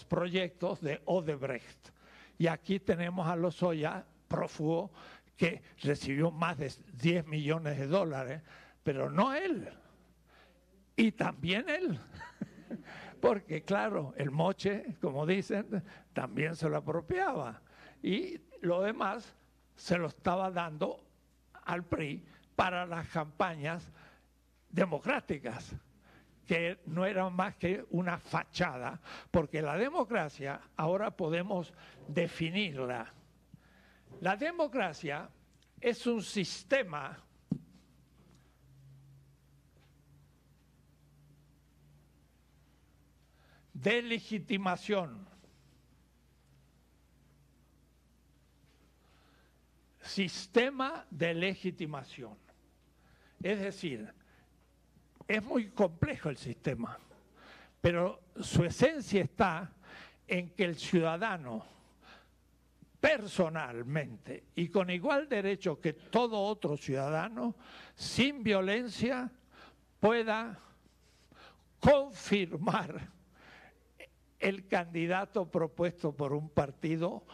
proyectos de Odebrecht. Y aquí tenemos a Lozoya, prófugo, que recibió más de 10 millones de dólares, pero no él. Y también él. Porque claro, el moche, como dicen, también se lo apropiaba. Y lo demás se lo estaba dando al PRI para las campañas democráticas, que no eran más que una fachada, porque la democracia ahora podemos definirla. La democracia es un sistema de legitimación. Sistema de legitimación. Es decir, es muy complejo el sistema, pero su esencia está en que el ciudadano personalmente y con igual derecho que todo otro ciudadano, sin violencia, pueda confirmar el candidato propuesto por un partido,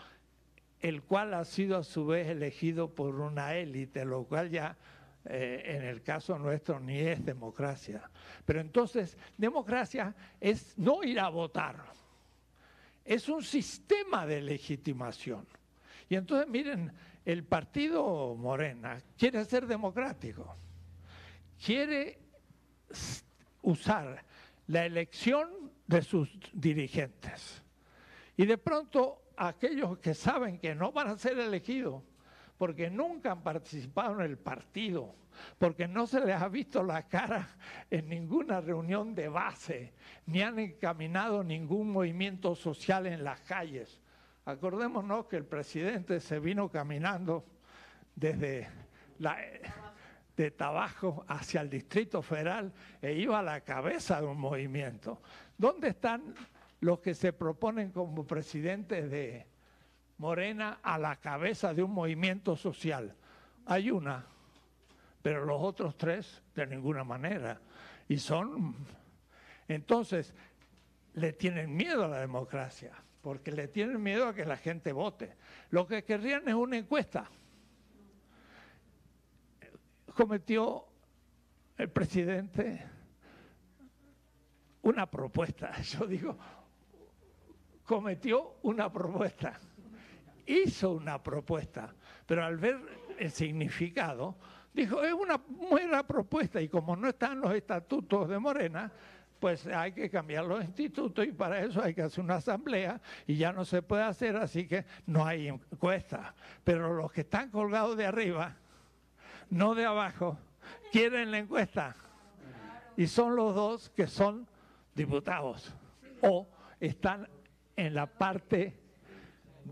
el cual ha sido a su vez elegido por una élite, lo cual ya en el caso nuestro ni es democracia. Pero entonces, democracia es no ir a votar, es un sistema de legitimación. Y entonces, miren, el partido Morena quiere ser democrático, quiere usar la elección de sus dirigentes. Y de pronto, aquellos que saben que no van a ser elegidos, porque nunca han participado en el partido, porque no se les ha visto la cara en ninguna reunión de base, ni han encaminado ningún movimiento social en las calles. Acordémonos que el presidente se vino caminando desde de Tabajo hacia el Distrito Federal e iba a la cabeza de un movimiento. ¿Dónde están los que se proponen como presidentes de Morena a la cabeza de un movimiento social? Hay una, pero los otros tres de ninguna manera. Y son, entonces, le tienen miedo a la democracia, porque le tienen miedo a que la gente vote. Lo que querrían es una encuesta. Cometió el presidente una propuesta, yo digo, cometió una propuesta, hizo una propuesta, pero al ver el significado, dijo, es una buena propuesta y como no están los estatutos de Morena, pues hay que cambiar los institutos y para eso hay que hacer una asamblea y ya no se puede hacer, así que no hay encuesta. Pero los que están colgados de arriba, no de abajo, quieren la encuesta. Y son los dos que son diputados o están en la parte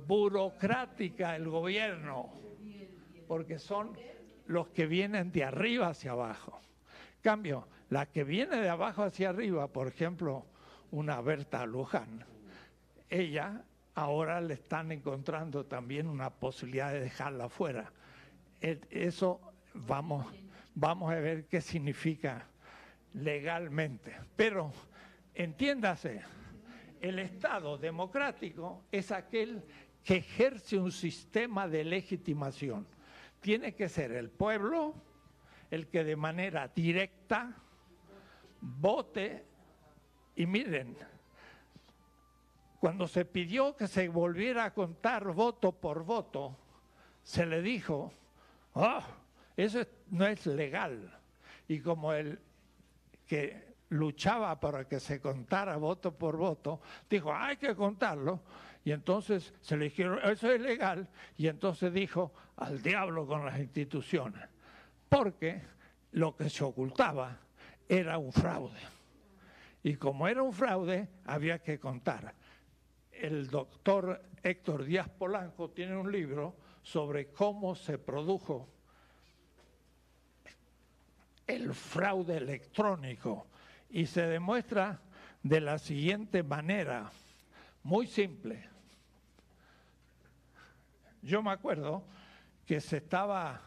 burocrática del gobierno, porque son los que vienen de arriba hacia abajo. En cambio, la que viene de abajo hacia arriba, por ejemplo, una Berta Luján, ella ahora le están encontrando también una posibilidad de dejarla fuera. Eso vamos a ver qué significa legalmente. Pero entiéndase, el Estado democrático es aquel que ejerce un sistema de legitimación. Tiene que ser el pueblo el que de manera directa vote. Y miren, cuando se pidió que se volviera a contar voto por voto, se le dijo, eso no es legal. Y como el que luchaba para que se contara voto por voto, dijo, hay que contarlo. Y entonces se le dijeron, eso es legal. Y entonces dijo, al diablo con las instituciones. Porque lo que se ocultaba era un fraude. Y como era un fraude, había que contar. El doctor Héctor Díaz Polanco tiene un libro sobre cómo se produjo el fraude electrónico. Y se demuestra de la siguiente manera, muy simple. Yo me acuerdo que se estaba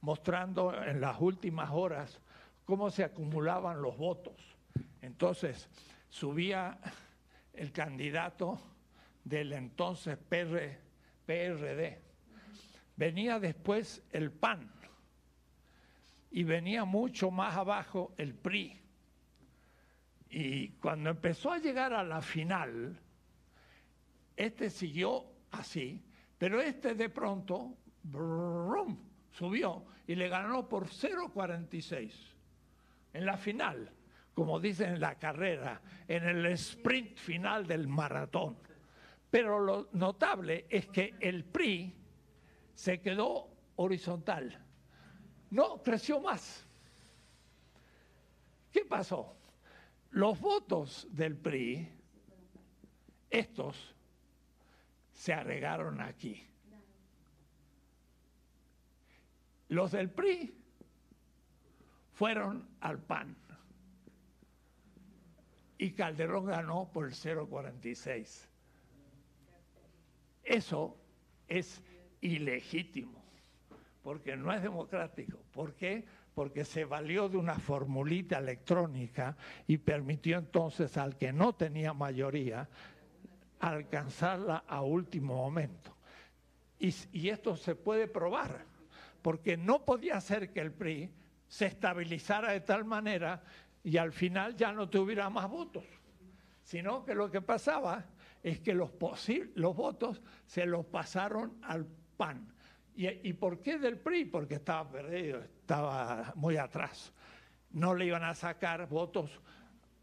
mostrando en las últimas horas cómo se acumulaban los votos. Entonces subía el candidato del entonces PRD. Venía después el PAN y venía mucho más abajo el PRI. Y cuando empezó a llegar a la final, este siguió así, pero este de pronto brum, subió y le ganó por 0,46 en la final, como dicen en la carrera, en el sprint final del maratón. Pero lo notable es que el PRI se quedó horizontal, no creció más. ¿Qué pasó? Los votos del PRI, estos, se agregaron aquí. Los del PRI fueron al PAN y Calderón ganó por el 0,46. Eso es ilegítimo, porque no es democrático. ¿Por qué? Porque se valió de una formulita electrónica y permitió entonces al que no tenía mayoría alcanzarla a último momento. Y esto se puede probar, porque no podía ser que el PRI se estabilizara de tal manera y al final ya no tuviera más votos, sino que lo que pasaba es que los votos se los pasaron al PAN. ¿Y por qué del PRI? Porque estaba perdido, estaba muy atrás. No le iban a sacar votos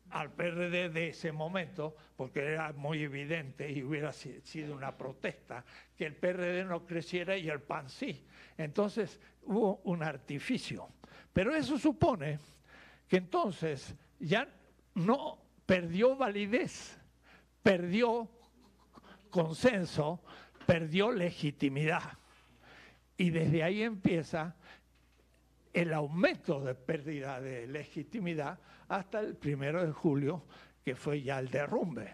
al PRD de ese momento, porque era muy evidente y hubiera sido una protesta que el PRD no creciera y el PAN sí. Entonces hubo un artificio. Pero eso supone que entonces ya no perdió validez, perdió consenso, perdió legitimidad. Y desde ahí empieza el aumento de pérdida de legitimidad hasta el 1 de julio, que fue ya el derrumbe.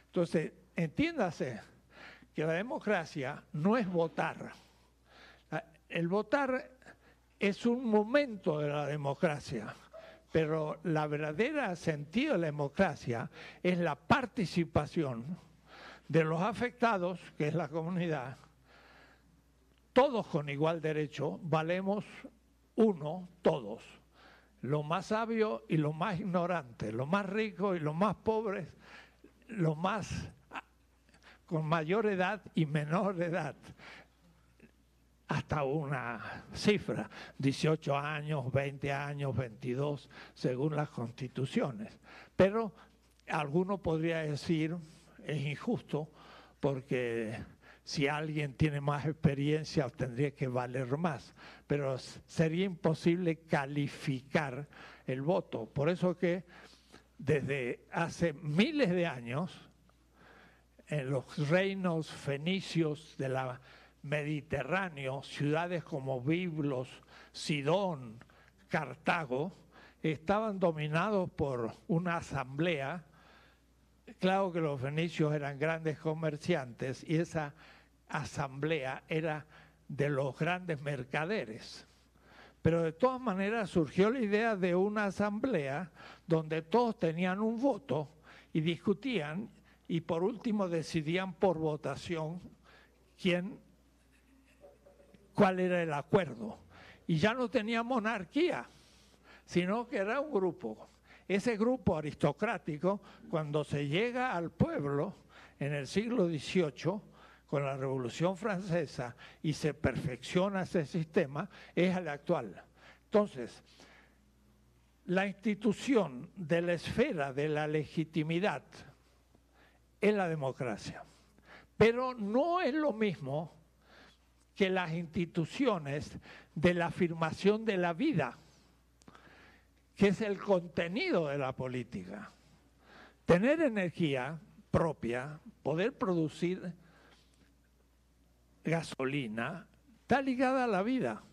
Entonces, entiéndase que la democracia no es votar. El votar es un momento de la democracia, pero la verdadera sentido de la democracia es la participación de los afectados, que es la comunidad. Todos con igual derecho, valemos uno, todos. Los más sabios y los más ignorantes, los más ricos y los más pobres, los más con mayor edad y menor edad. Hasta una cifra, 18 años, 20 años, 22, según las constituciones. Pero alguno podría decir, es injusto, porque si alguien tiene más experiencia tendría que valer más, pero sería imposible calificar el voto. Por eso que desde hace miles de años, en los reinos fenicios de la Mediterráneo, ciudades como Biblos, Sidón, Cartago, estaban dominados por una asamblea. Claro que los fenicios eran grandes comerciantes y esa asamblea era de los grandes mercaderes. Pero de todas maneras surgió la idea de una asamblea donde todos tenían un voto y discutían y por último decidían por votación cuál era el acuerdo. Y ya no tenía monarquía, sino que era un grupo. Ese grupo aristocrático, cuando se llega al pueblo en el siglo XVIII, con la Revolución Francesa, y se perfecciona ese sistema, es el actual. Entonces, la institución de la esfera de la legitimidad es la democracia. Pero no es lo mismo que las instituciones de la afirmación de la vida, que es el contenido de la política. Tener energía propia, poder producir gasolina, está ligada a la vida.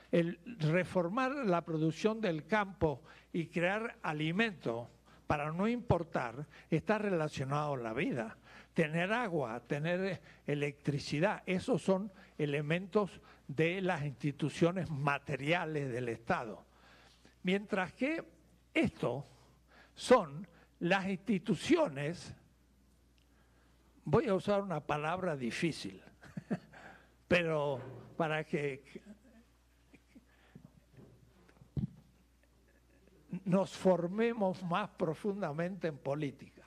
El reformar la producción del campo y crear alimento para no importar está relacionado a la vida. Tener agua, tener electricidad, esos son elementos de las instituciones materiales del Estado. Mientras que esto son las instituciones, voy a usar una palabra difícil, pero para que nos formemos más profundamente en política.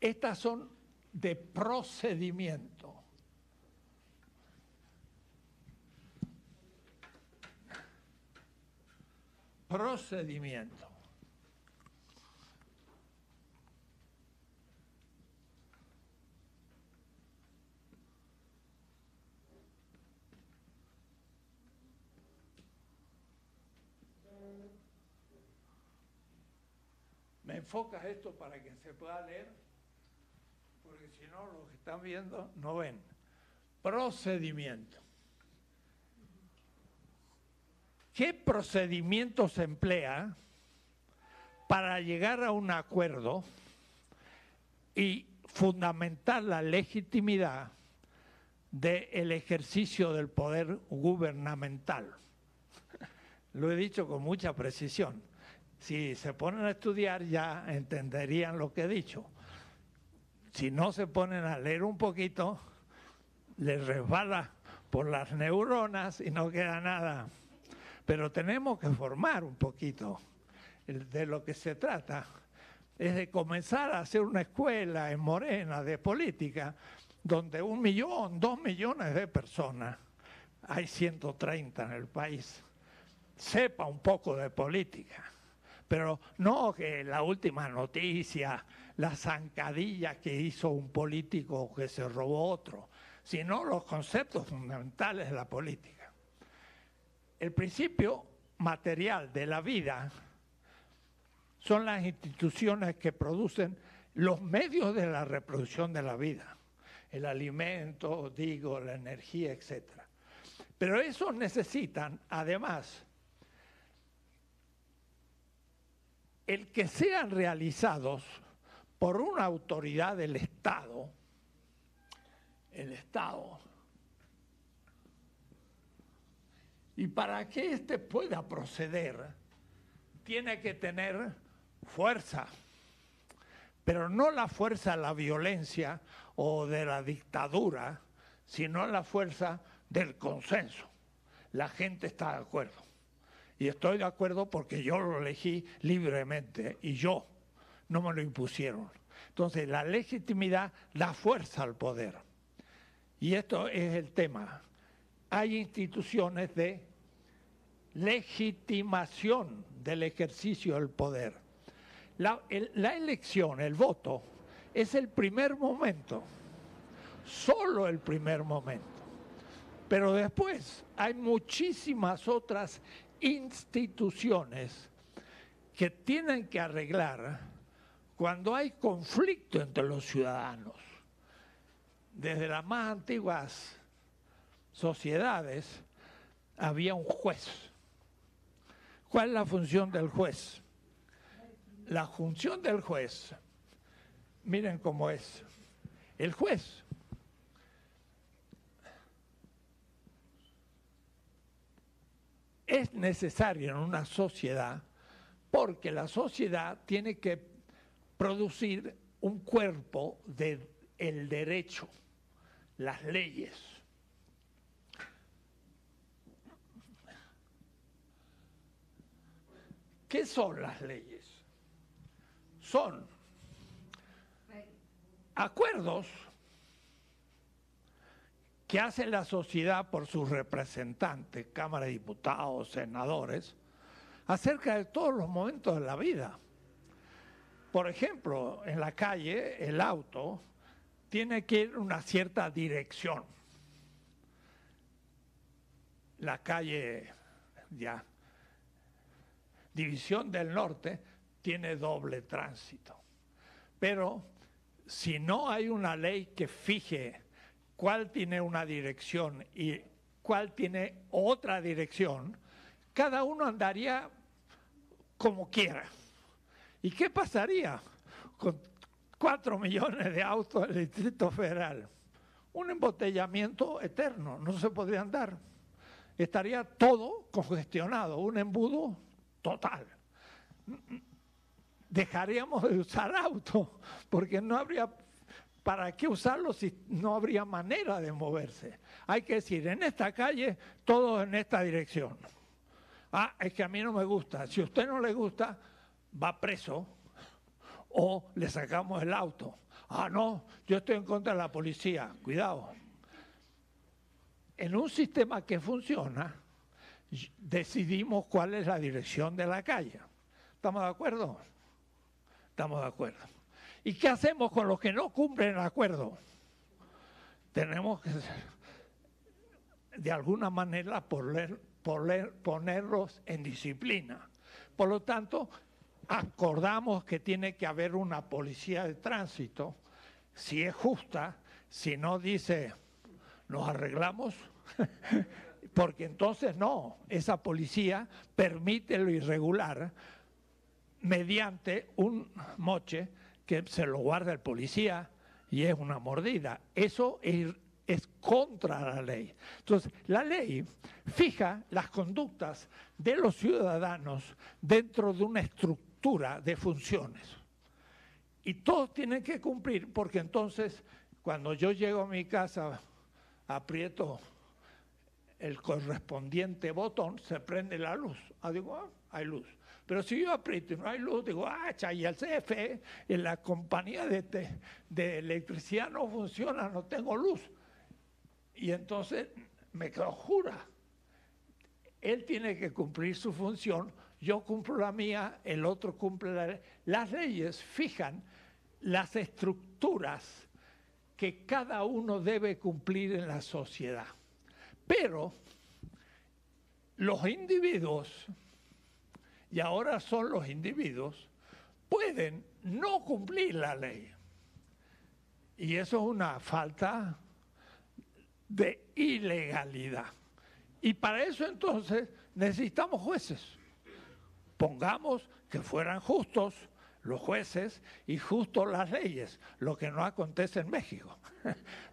Estas son de procedimiento. Procedimiento. ¿Me enfocas esto para que se pueda leer? Porque si no, los que están viendo no ven. Procedimiento. ¿Qué procedimiento se emplea para llegar a un acuerdo y fundamentar la legitimidad del ejercicio del poder gubernamental? Lo he dicho con mucha precisión. Si se ponen a estudiar ya entenderían lo que he dicho. Si no se ponen a leer un poquito, les resbala por las neuronas y no queda nada. Pero tenemos que formar un poquito. De lo que se trata es de comenzar a hacer una escuela en Morena de política donde 1 millón, 2 millones de personas, hay 130 en el país, sepa un poco de política. Pero no que la última noticia, la zancadilla que hizo un político que se robó otro, sino los conceptos fundamentales de la política. El principio material de la vida son las instituciones que producen los medios de la reproducción de la vida. El alimento, digo, la energía, etc. Pero esos necesitan, además, el que sean realizados por una autoridad del Estado, el Estado, y para que éste pueda proceder, tiene que tener fuerza, pero no la fuerza de la violencia o de la dictadura, sino la fuerza del consenso. La gente está de acuerdo. Y estoy de acuerdo porque yo lo elegí libremente y yo, no me lo impusieron. Entonces, la legitimidad da fuerza al poder. Y esto es el tema. Hay instituciones de legitimación del ejercicio del poder. La elección, el voto, es el primer momento, solo el primer momento. Pero después hay muchísimas otras instituciones que tienen que arreglar cuando hay conflicto entre los ciudadanos. Desde las más antiguas sociedades había un juez. ¿Cuál es la función del juez? La función del juez, miren cómo es. El juez es necesario en una sociedad porque la sociedad tiene que producir un cuerpo del derecho, las leyes. ¿Qué son las leyes? Son acuerdos que hace la sociedad por sus representantes, Cámara de Diputados, senadores, acerca de todos los momentos de la vida. Por ejemplo, en la calle, el auto tiene que ir en una cierta dirección. La calle, ya, División del Norte, tiene doble tránsito. Pero si no hay una ley que fije cuál tiene una dirección y cuál tiene otra dirección, cada uno andaría como quiera. ¿Y qué pasaría con 4 millones de autos del Distrito Federal? Un embotellamiento eterno, no se podría andar. Estaría todo congestionado, un embudo total. Dejaríamos de usar autos porque no habría ¿para qué usarlo si no habría manera de moverse? Hay que decir, en esta calle, todos en esta dirección. Ah, es que a mí no me gusta. Si a usted no le gusta, va preso o le sacamos el auto. Ah, no, yo estoy en contra de la policía. Cuidado. En un sistema que funciona, decidimos cuál es la dirección de la calle. ¿Estamos de acuerdo? Estamos de acuerdo. ¿Y qué hacemos con los que no cumplen el acuerdo? Tenemos que, de alguna manera, ponerlos en disciplina. Por lo tanto, acordamos que tiene que haber una policía de tránsito, si es justa, si no dice, nos arreglamos, porque entonces no, esa policía permite lo irregular mediante un moche que se lo guarda el policía y es una mordida. Eso es contra la ley. Entonces, la ley fija las conductas de los ciudadanos dentro de una estructura de funciones. Y todos tienen que cumplir, porque entonces, cuando yo llego a mi casa, aprieto el correspondiente botón, se prende la luz. Digo, hay luz. Pero si yo aprieto y no hay luz, digo, y el CFE, en la compañía de electricidad no funciona, no tengo luz. Y entonces me conjura. Él tiene que cumplir su función, yo cumplo la mía, el otro cumple la ley. Las leyes fijan las estructuras que cada uno debe cumplir en la sociedad. Pero los individuos, y ahora son los individuos, pueden no cumplir la ley. Y eso es una falta de ilegalidad. Y para eso entonces necesitamos jueces. Pongamos que fueran justos los jueces y justos las leyes, lo que no acontece en México.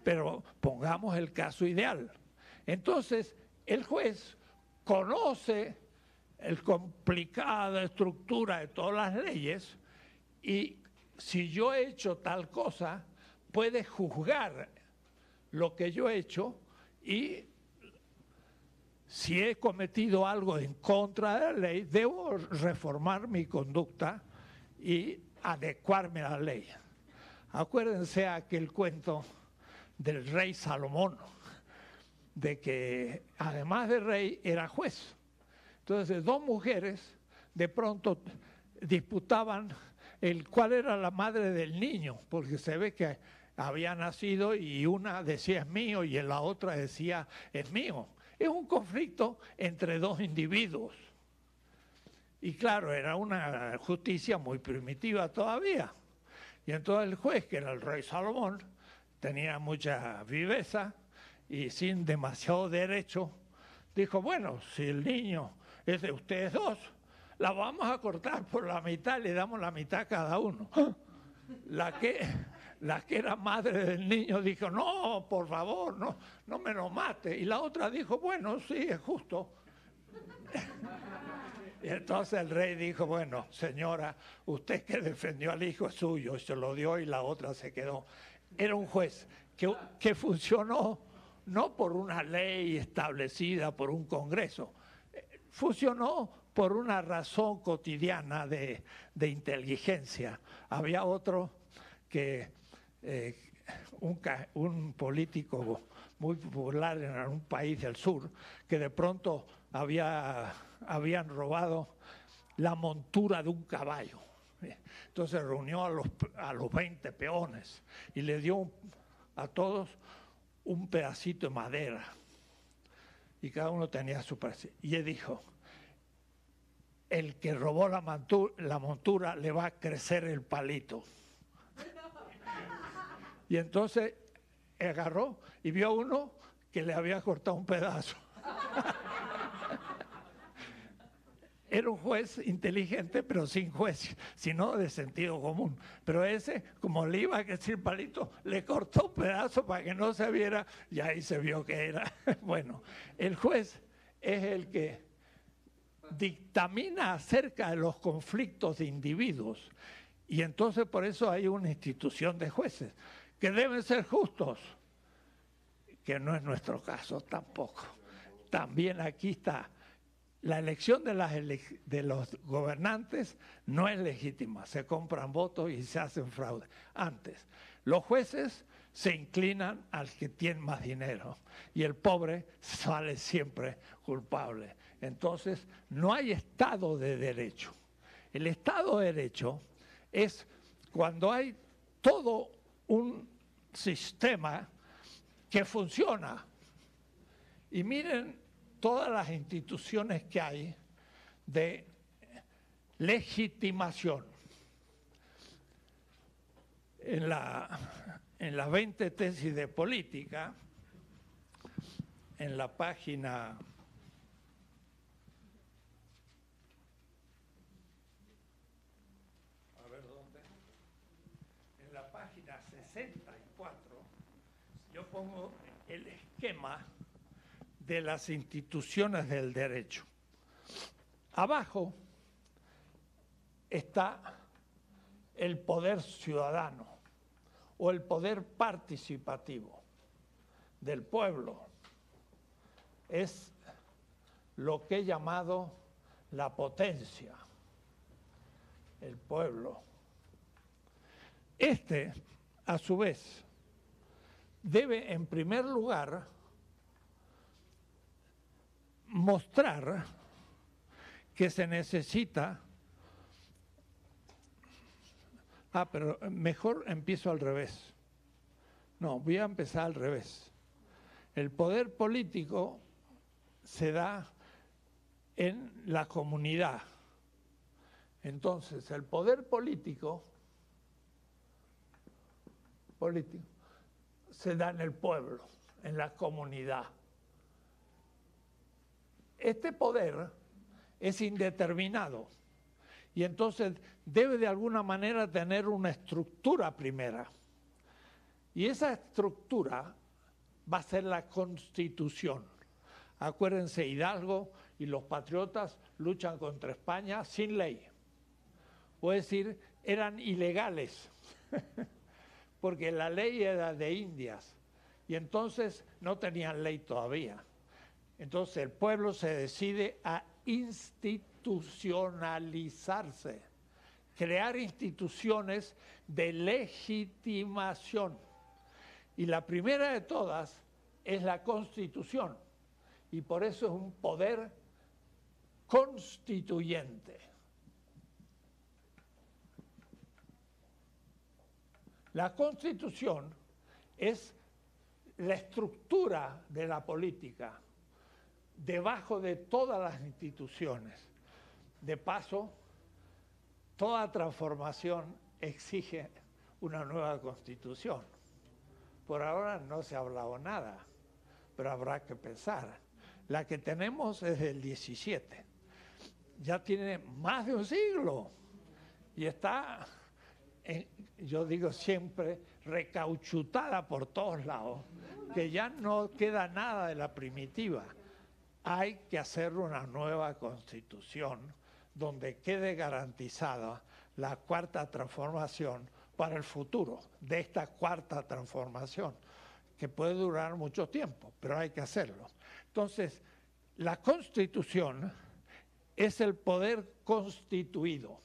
Pero pongamos el caso ideal. Entonces, el juez conoce la complicada estructura de todas las leyes y si yo he hecho tal cosa, puede juzgar lo que yo he hecho y si he cometido algo en contra de la ley, debo reformar mi conducta y adecuarme a la ley. Acuérdense aquel cuento del rey Salomón, de que además de rey era juez. Entonces, dos mujeres de pronto disputaban cuál era la madre del niño, porque se ve que había nacido y una decía es mío y la otra decía es mío. Es un conflicto entre dos individuos. Y claro, era una justicia muy primitiva todavía. Y entonces el juez, que era el rey Salomón, tenía mucha viveza y sin demasiado derecho, dijo, bueno, si el niño es de ustedes dos, la vamos a cortar por la mitad, le damos la mitad a cada uno. La que era madre del niño dijo, no, por favor, no me lo mate. Y la otra dijo, bueno, sí, es justo. Y entonces el rey dijo, bueno, señora, usted que defendió al hijo suyo, se lo dio y la otra se quedó. Era un juez que funcionó no por una ley establecida por un congreso, funcionó por una razón cotidiana de inteligencia. Había otro que, un político muy popular en un país del sur, que de pronto habían robado la montura de un caballo. Entonces reunió a los 20 peones y le dio a todos un pedacito de madera. Y cada uno tenía su pedacito. Y él dijo, el que robó la montura le va a crecer el palito. Y entonces agarró y vio a uno que le había cortado un pedazo. Era un juez inteligente, pero sin juez, sino de sentido común. Pero ese, como le iba a crecer el palito, le cortó un pedazo para que no se viera, y ahí se vio que era. Bueno, el juez es el que dictamina acerca de los conflictos de individuos. Y entonces por eso hay una institución de jueces que deben ser justos, que no es nuestro caso tampoco. También aquí está, la elección de los gobernantes no es legítima, se compran votos y se hacen fraude. Antes, los jueces se inclinan al que tiene más dinero y el pobre sale siempre culpable. Entonces, no hay Estado de Derecho. El Estado de Derecho es cuando hay todo un sistema que funciona. Y miren todas las instituciones que hay de legitimación. En las 20 tesis de política, en la página en la página 64, yo pongo el esquema de las instituciones del derecho. Abajo está el poder ciudadano o el poder participativo del pueblo. Es lo que he llamado la potencia, el pueblo. Este, a su vez, debe en primer lugar mostrar que se necesita. Pero mejor empiezo al revés. No, voy a empezar al revés. El poder político se da en la comunidad. Entonces, el poder político se da en el pueblo, en la comunidad. Este poder es indeterminado y entonces debe de alguna manera tener una estructura primera. Y esa estructura va a ser la Constitución. Acuérdense, Hidalgo y los patriotas luchan contra España sin ley. Puede decir, eran ilegales, porque la ley era de Indias y entonces no tenían ley todavía. Entonces el pueblo se decide a institucionalizarse, crear instituciones de legitimación. Y la primera de todas es la Constitución, y por eso es un poder constituyente. La Constitución es la estructura de la política, debajo de todas las instituciones. De paso, toda transformación exige una nueva Constitución. Por ahora no se ha hablado nada, pero habrá que pensar. La que tenemos es del 17. Ya tiene más de un siglo y está, yo digo siempre, recauchutada por todos lados, que ya no queda nada de la primitiva. Hay que hacer una nueva Constitución donde quede garantizada la cuarta transformación para el futuro de esta cuarta transformación, que puede durar mucho tiempo, pero hay que hacerlo. Entonces, la Constitución es el poder constituido,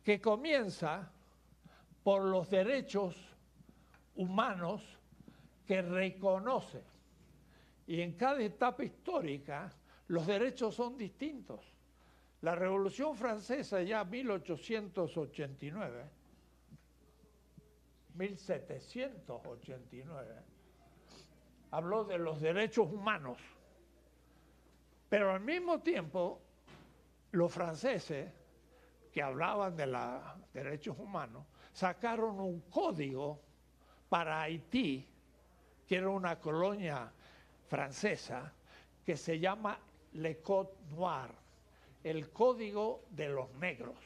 que comienza por los derechos humanos que reconoce. Y en cada etapa histórica los derechos son distintos. La Revolución Francesa ya 1789, habló de los derechos humanos. Pero al mismo tiempo, los franceses, que hablaban de los derechos humanos, sacaron un código para Haití, que era una colonia francesa, que se llama Le Code Noir, el código de los negros,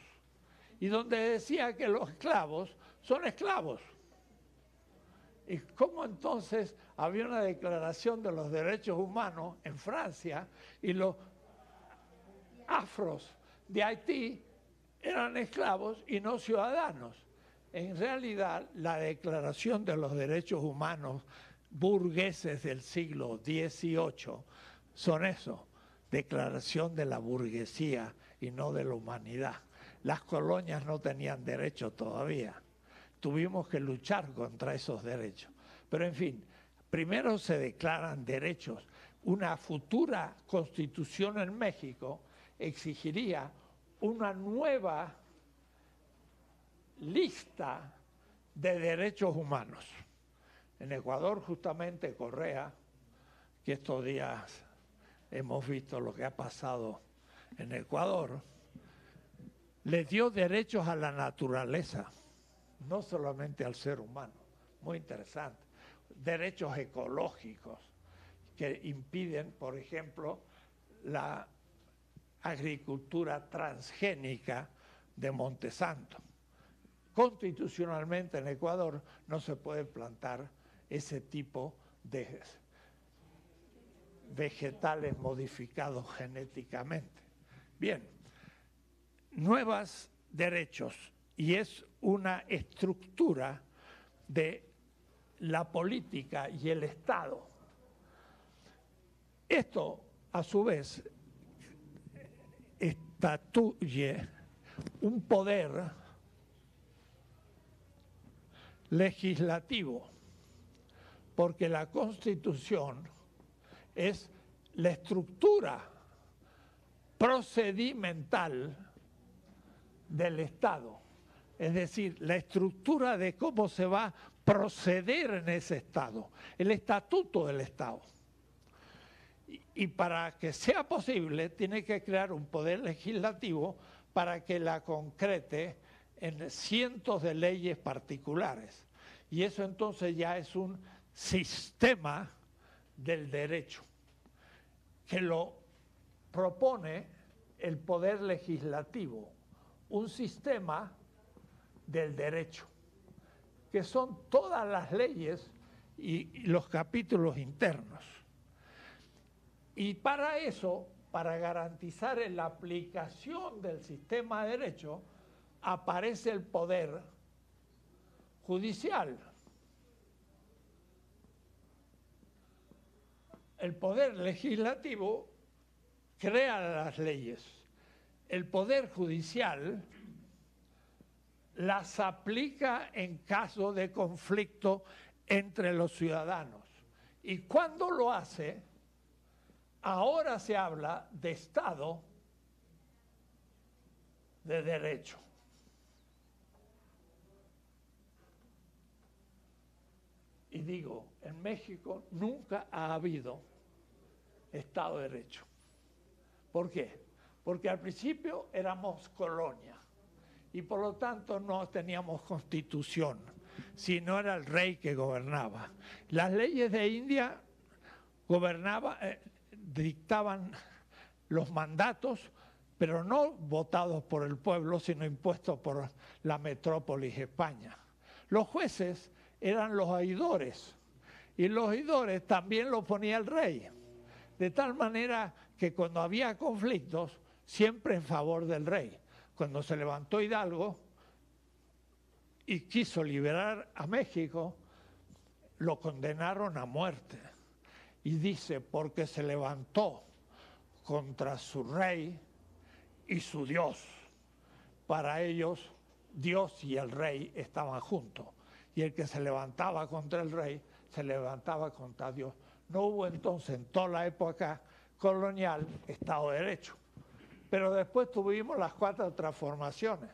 y donde decía que los esclavos son esclavos. ¿Y cómo entonces había una declaración de los derechos humanos en Francia y los afros de Haití eran esclavos y no ciudadanos? En realidad, la Declaración de los Derechos Humanos burgueses del siglo XVIII son eso, declaración de la burguesía y no de la humanidad. Las colonias no tenían derechos todavía. Tuvimos que luchar contra esos derechos. Pero en fin, primero se declaran derechos. Una futura constitución en México exigiría una nueva lista de derechos humanos. En Ecuador, justamente Correa, que estos días hemos visto lo que ha pasado en Ecuador, le dio derechos a la naturaleza, no solamente al ser humano. Muy interesante. Derechos ecológicos que impiden, por ejemplo, la agricultura transgénica de Montesanto. Constitucionalmente en Ecuador no se puede plantar ese tipo de vegetales modificados genéticamente. Bien, nuevos derechos, y es una estructura de la política y el Estado. Esto, a su vez, estatuye un poder legislativo, porque la Constitución es la estructura procedimental del Estado, es decir, la estructura de cómo se va a proceder en ese Estado, el estatuto del Estado. Y para que sea posible, tiene que crear un poder legislativo para que la concrete en cientos de leyes particulares. Y eso entonces ya es un sistema del derecho, que lo propone el poder legislativo, un sistema del derecho, que son todas las leyes y los capítulos internos. Y para eso, para garantizar la aplicación del sistema de derecho, aparece el poder judicial. El poder legislativo crea las leyes. El poder judicial las aplica en caso de conflicto entre los ciudadanos. Y cuando lo hace, ahora se habla de Estado de Derecho. Y digo, en México nunca ha habido Estado de Derecho. ¿Por qué? Porque al principio éramos colonia y por lo tanto no teníamos constitución, sino era el rey que gobernaba. Las leyes de India dictaban los mandatos, pero no votados por el pueblo, sino impuestos por la metrópolis España. Los jueces eran los oidores, y los oidores también los ponía el rey, de tal manera que cuando había conflictos, siempre en favor del rey. Cuando se levantó Hidalgo y quiso liberar a México, lo condenaron a muerte. Y dice, porque se levantó contra su rey y su Dios. Para ellos, Dios y el rey estaban juntos. Y el que se levantaba contra el rey, se levantaba contra Dios. No hubo entonces, en toda la época colonial, Estado de Derecho. Pero después tuvimos las 4 transformaciones.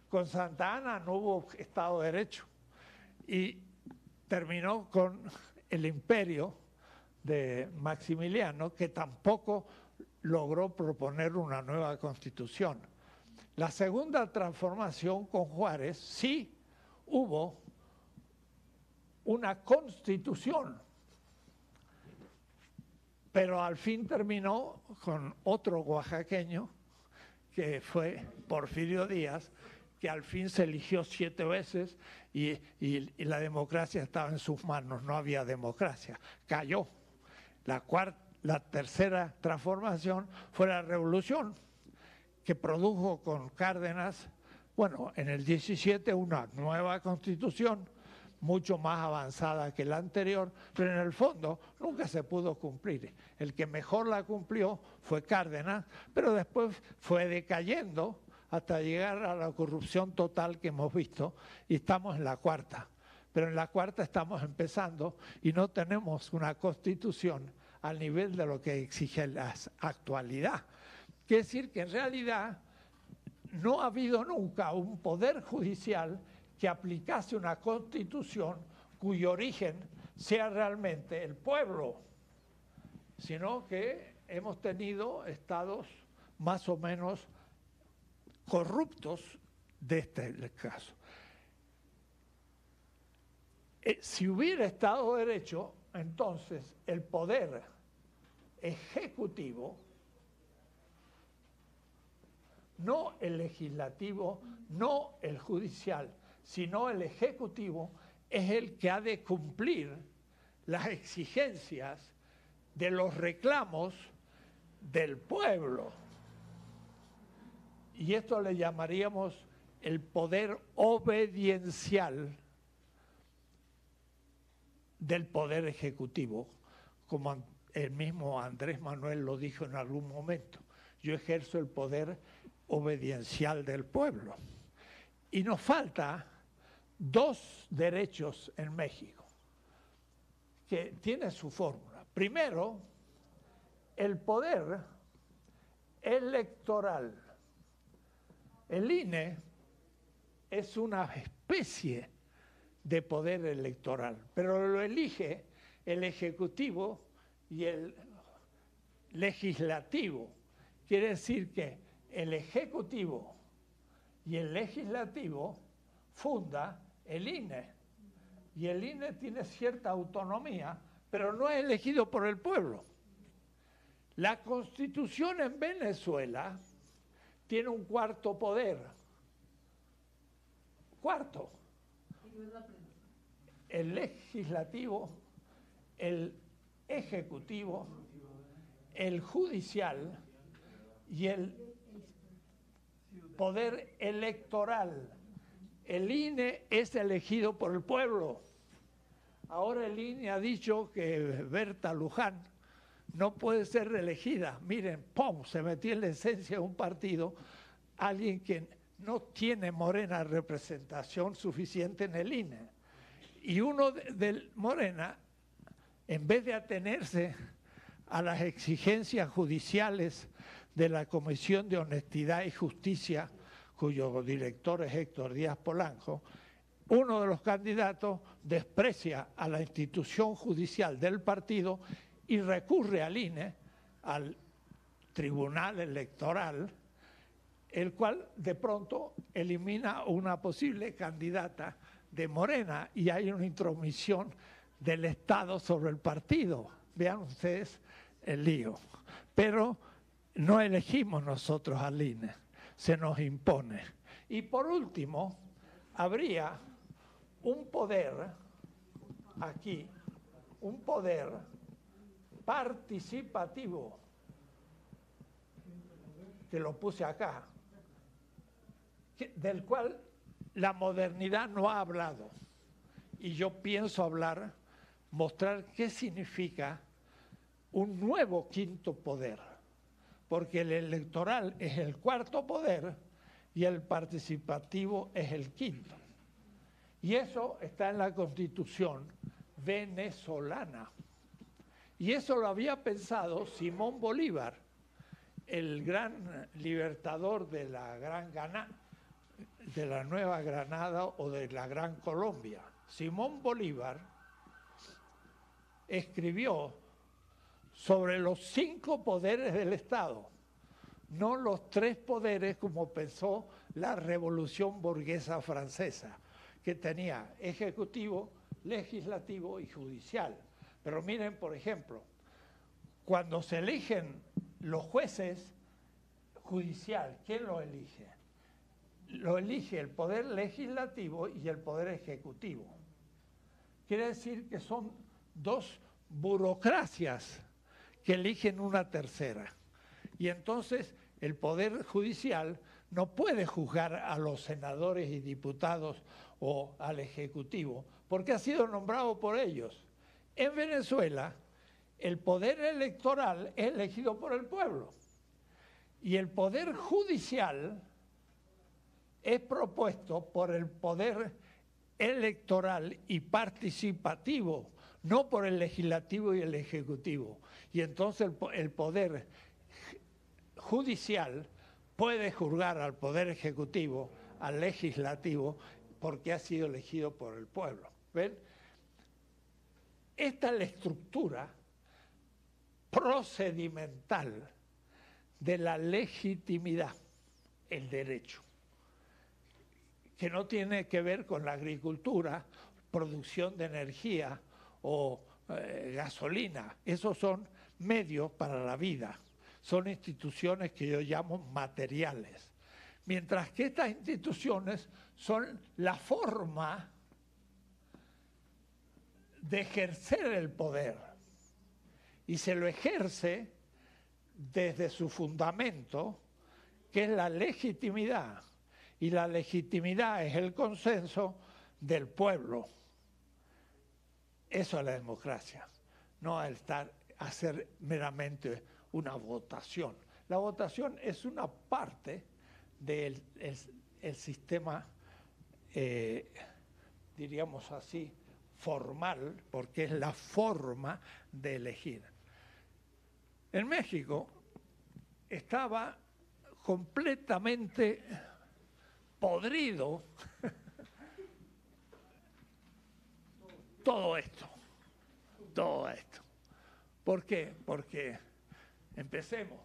Con Santa Anna no hubo Estado de Derecho. Y terminó con el imperio de Maximiliano, que tampoco logró proponer una nueva constitución. La segunda transformación con Juárez sí hubo una constitución, pero al fin terminó con otro oaxaqueño, que fue Porfirio Díaz, que al fin se eligió 7 veces y la democracia estaba en sus manos, no había democracia, cayó. La tercera transformación fue la revolución, que produjo con Cárdenas Bueno, en el 17 una nueva constitución, mucho más avanzada que la anterior, pero en el fondo nunca se pudo cumplir. El que mejor la cumplió fue Cárdenas, pero después fue decayendo hasta llegar a la corrupción total que hemos visto, y estamos en la cuarta. Pero en la cuarta estamos empezando y no tenemos una constitución al nivel de lo que exige la actualidad. Quiere decir que en realidad no ha habido nunca un poder judicial que aplicase una constitución cuyo origen sea realmente el pueblo, sino que hemos tenido estados más o menos corruptos de este caso. Si hubiera Estado de Derecho, entonces el poder ejecutivo, no el legislativo, no el judicial, sino el ejecutivo, es el que ha de cumplir las exigencias de los reclamos del pueblo. Y esto le llamaríamos el poder obediencial del poder ejecutivo, como el mismo Andrés Manuel lo dijo en algún momento. Yo ejerzo el poder obediencial del pueblo. Y nos falta dos derechos en México que tienen su fórmula. Primero, el poder electoral. El INE es una especie de poder electoral, pero lo elige el Ejecutivo y el Legislativo. Quiere decir que el Ejecutivo y el Legislativo funda el INE, y el INE tiene cierta autonomía, pero no es elegido por el pueblo. La Constitución en Venezuela tiene un cuarto poder. Cuarto. El legislativo, el ejecutivo, el judicial y el poder electoral. El INE es elegido por el pueblo. Ahora el INE ha dicho que Berta Luján no puede ser reelegida. Miren, ¡pum!, se metió en la esencia de un partido alguien que no tiene Morena representación suficiente en el INE. Y uno de Morena, en vez de atenerse a las exigencias judiciales de la Comisión de Honestidad y Justicia, cuyo director es Héctor Díaz Polanco, uno de los candidatos desprecia a la institución judicial del partido y recurre al INE, al Tribunal Electoral, el cual de pronto elimina una posible candidata de Morena y hay una intromisión del Estado sobre el partido. Vean ustedes el lío. Pero no elegimos nosotros al INE, se nos impone. Y por último, habría un poder aquí, un poder participativo, que lo puse acá, del cual la modernidad no ha hablado. Y yo pienso hablar, mostrar qué significa un nuevo quinto poder, porque el electoral es el cuarto poder y el participativo es el quinto. Y eso está en la Constitución venezolana. Y eso lo había pensado Simón Bolívar, el gran libertador de la Nueva Granada o de la Gran Colombia. Simón Bolívar escribió sobre los 5 poderes del Estado, no los 3 poderes como pensó la Revolución Burguesa Francesa, que tenía ejecutivo, legislativo y judicial. Pero miren, por ejemplo, cuando se eligen los jueces judicial, ¿quién lo elige? Lo elige el poder legislativo y el poder ejecutivo. Quiere decir que son 2 burocracias que eligen una tercera. Y entonces el poder judicial no puede juzgar a los senadores y diputados o al Ejecutivo, porque ha sido nombrado por ellos. En Venezuela, el poder electoral es elegido por el pueblo y el poder judicial es propuesto por el poder electoral y participativo, no por el legislativo y el ejecutivo. Y entonces el poder judicial puede juzgar al poder ejecutivo, al legislativo, porque ha sido elegido por el pueblo. ¿Ven? Esta es la estructura procedimental de la legitimidad, el derecho, que no tiene que ver con la agricultura, producción de energía o gasolina. Esos son medios para la vida, son instituciones que yo llamo materiales. Mientras que estas instituciones son la forma de ejercer el poder y se lo ejerce desde su fundamento, que es la legitimidad, y la legitimidad es el consenso del pueblo. Eso es la democracia, no hacer meramente una votación. La votación es una parte del el sistema, diríamos así, formal, porque es la forma de elegir. En México estaba completamente podrido todo esto. ¿Por qué? Porque, empecemos,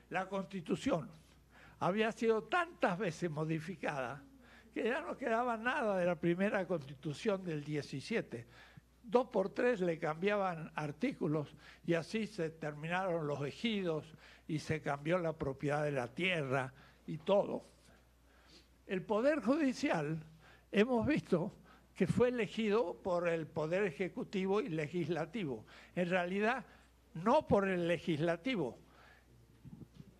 la Constitución había sido tantas veces modificada que ya no quedaba nada de la primera Constitución del 17. 2 por 3 le cambiaban artículos y así se terminaron los ejidos y se cambió la propiedad de la tierra y todo. El Poder Judicial, hemos visto que fue elegido por el Poder Ejecutivo y Legislativo. En realidad, no por el Legislativo.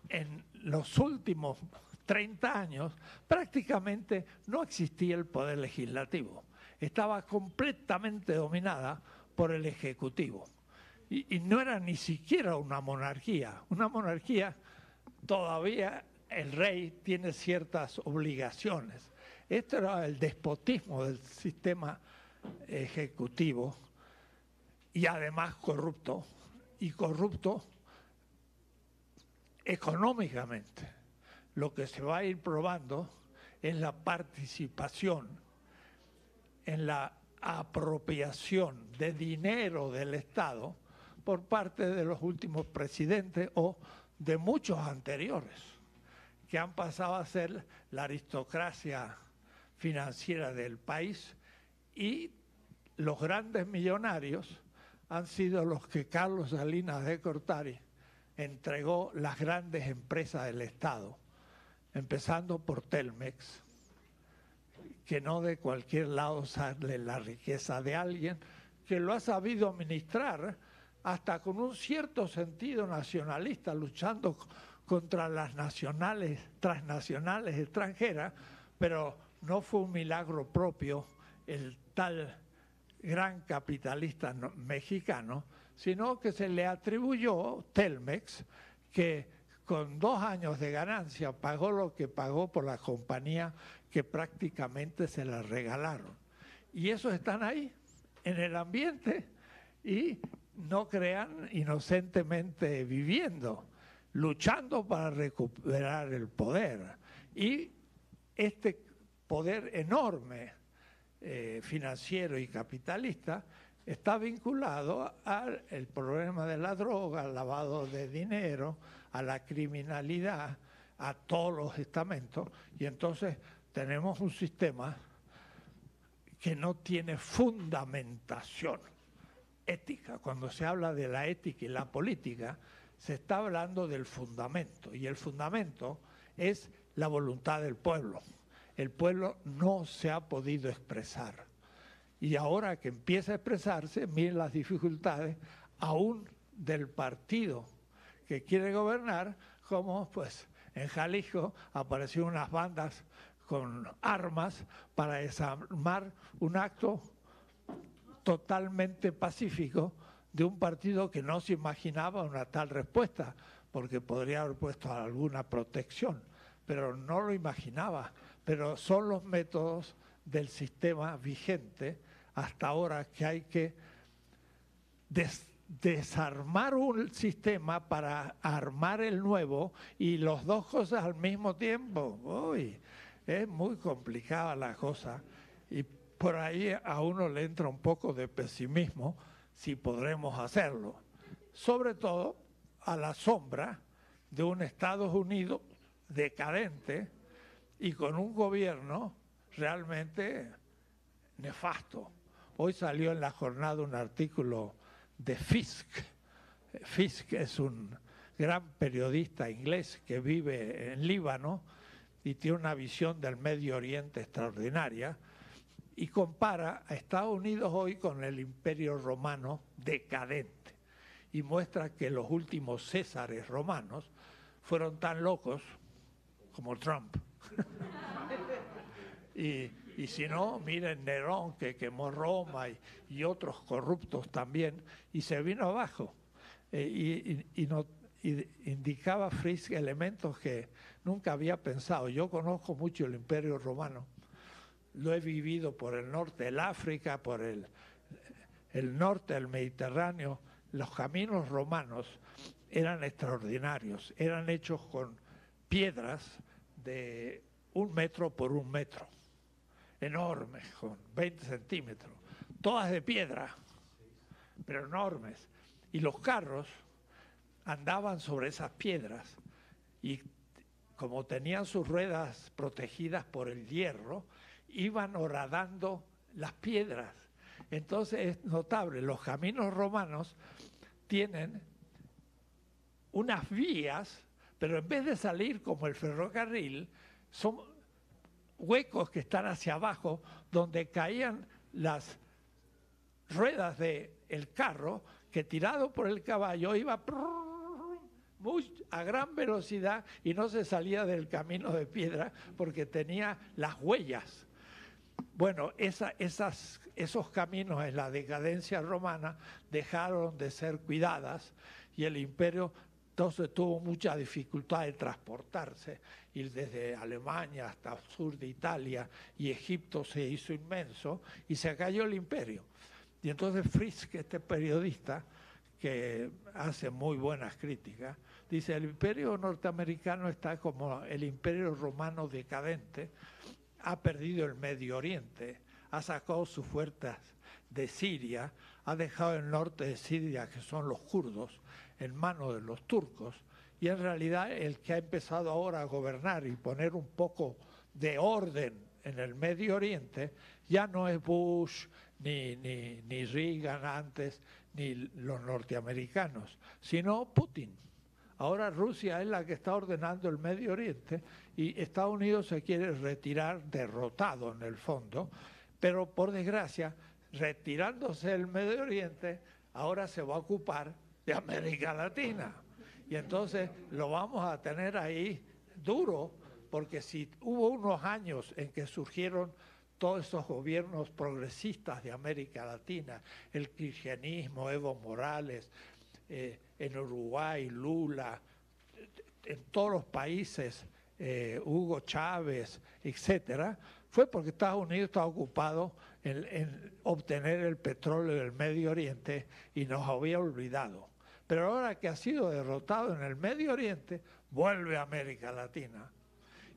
En los últimos 30 años, prácticamente no existía el Poder Legislativo. Estaba completamente dominada por el Ejecutivo. Y no era ni siquiera una monarquía. Una monarquía, todavía el rey tiene ciertas obligaciones. Esto era el despotismo del sistema ejecutivo y además corrupto, y corrupto económicamente. Lo que se va a ir probando es la participación en la apropiación de dinero del Estado por parte de los últimos presidentes o de muchos anteriores, que han pasado a ser la aristocracia financiera del país, y los grandes millonarios han sido los que Carlos Salinas de Gortari entregó las grandes empresas del Estado, empezando por Telmex, que no de cualquier lado sale la riqueza de alguien que lo ha sabido administrar hasta con un cierto sentido nacionalista, luchando contra las nacionales, transnacionales extranjeras, pero no fue un milagro propio el tal gran capitalista mexicano, sino que se le atribuyó Telmex, que con 2 años de ganancia pagó lo que pagó por la compañía que prácticamente se la regalaron. Y esos están ahí, en el ambiente, y no crean inocentemente viviendo, luchando para recuperar el poder. Y este poder enorme financiero y capitalista está vinculado al problema de la droga, al lavado de dinero, a la criminalidad, a todos los estamentos, y entonces tenemos un sistema que no tiene fundamentación ética. Cuando se habla de la ética y la política, se está hablando del fundamento, y el fundamento es la voluntad del pueblo. El pueblo no se ha podido expresar. Y ahora que empieza a expresarse, miren las dificultades aún del partido que quiere gobernar, como pues en Jalisco aparecieron unas bandas con armas para desarmar un acto totalmente pacífico de un partido que no se imaginaba una tal respuesta, porque podría haber puesto alguna protección, pero no lo imaginaba. Pero son los métodos del sistema vigente hasta ahora, que hay que desarmar un sistema para armar el nuevo, y las dos cosas al mismo tiempo. Uy, es muy complicada la cosa, y por ahí a uno le entra un poco de pesimismo si podremos hacerlo, sobre todo a la sombra de un Estados Unidos decadente y con un gobierno realmente nefasto. Hoy salió en la jornada un artículo de Fisk. Fisk es un gran periodista inglés que vive en Líbano y tiene una visión del Medio Oriente extraordinaria, y compara a Estados Unidos hoy con el Imperio Romano decadente, y muestra que los últimos césares romanos fueron tan locos como Trump. Y si no, miren Nerón, que quemó Roma, y otros corruptos también, y se vino abajo. Indicaba Frisk elementos que nunca había pensado. Yo conozco mucho el Imperio Romano, lo he vivido por el norte del África, por el norte del Mediterráneo. Los caminos romanos eran extraordinarios, eran hechos con piedras de 1 metro por 1 metro, enormes, con 20 centímetros, todas de piedra, pero enormes. Y los carros andaban sobre esas piedras, y como tenían sus ruedas protegidas por el hierro, iban horadando las piedras. Entonces es notable, los caminos romanos tienen unas vías, pero en vez de salir como el ferrocarril, son huecos que están hacia abajo, donde caían las ruedas del carro, que tirado por el caballo iba a gran velocidad y no se salía del camino de piedra porque tenía las huellas. Bueno, esos caminos en la decadencia romana dejaron de ser cuidadas, y el imperio entonces tuvo mucha dificultad de transportarse, y desde Alemania hasta el sur de Italia y Egipto se hizo inmenso y se cayó el imperio. Y entonces Frisk, este periodista que hace muy buenas críticas, dice: el imperio norteamericano está como el imperio romano decadente, ha perdido el Medio Oriente, ha sacado sus fuerzas de Siria, ha dejado el norte de Siria, que son los kurdos, en manos de los turcos, y en realidad el que ha empezado ahora a gobernar y poner un poco de orden en el Medio Oriente ya no es Bush, ni Reagan antes, ni los norteamericanos, sino Putin. Ahora Rusia es la que está ordenando el Medio Oriente, y Estados Unidos se quiere retirar derrotado en el fondo, pero por desgracia, retirándose del Medio Oriente, ahora se va a ocupar de América Latina. Y entonces lo vamos a tener ahí duro, porque si hubo unos años en que surgieron todos esos gobiernos progresistas de América Latina, el kirchnerismo, Evo Morales, en Uruguay, Lula, en todos los países, Hugo Chávez, etcétera, fue porque Estados Unidos estaba ocupado en obtener el petróleo del Medio Oriente y nos había olvidado. Pero ahora que ha sido derrotado en el Medio Oriente, vuelve a América Latina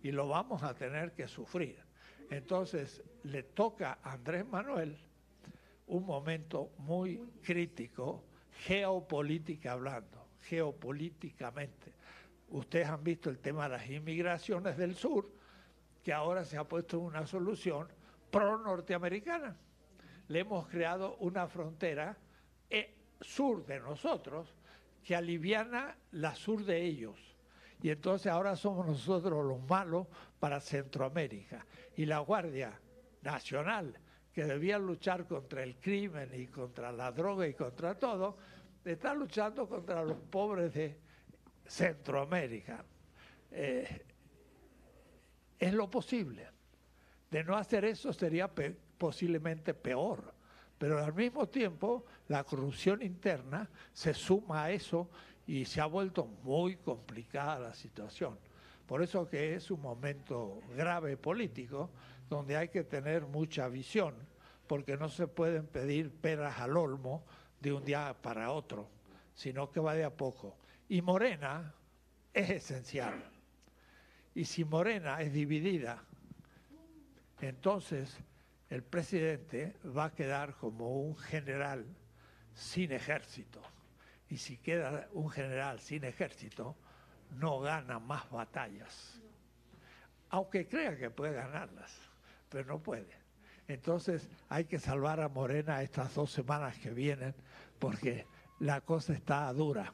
y lo vamos a tener que sufrir. Entonces le toca a Andrés Manuel un momento muy crítico, geopolítica hablando, geopolíticamente. Ustedes han visto el tema de las inmigraciones del sur, que ahora se ha puesto en una solución pro-norteamericana. Le hemos creado una frontera sur de nosotros que aliviana la sur de ellos. Y entonces ahora somos nosotros los malos para Centroamérica. Y la Guardia Nacional, que debía luchar contra el crimen y contra la droga y contra todo, está luchando contra los pobres de Centroamérica. es lo posible. De no hacer eso sería posiblemente peor. Pero al mismo tiempo, la corrupción interna se suma a eso y se ha vuelto muy complicada la situación. Por eso que es un momento grave político, donde hay que tener mucha visión, porque no se pueden pedir peras al olmo de un día para otro, sino que va de a poco. Y Morena es esencial. Y si Morena es dividida, entonces el presidente va a quedar como un general sin ejército. Y si queda un general sin ejército, no gana más batallas. Aunque crea que puede ganarlas, pero no puede. Entonces hay que salvar a Morena estas 2 semanas que vienen, porque la cosa está dura.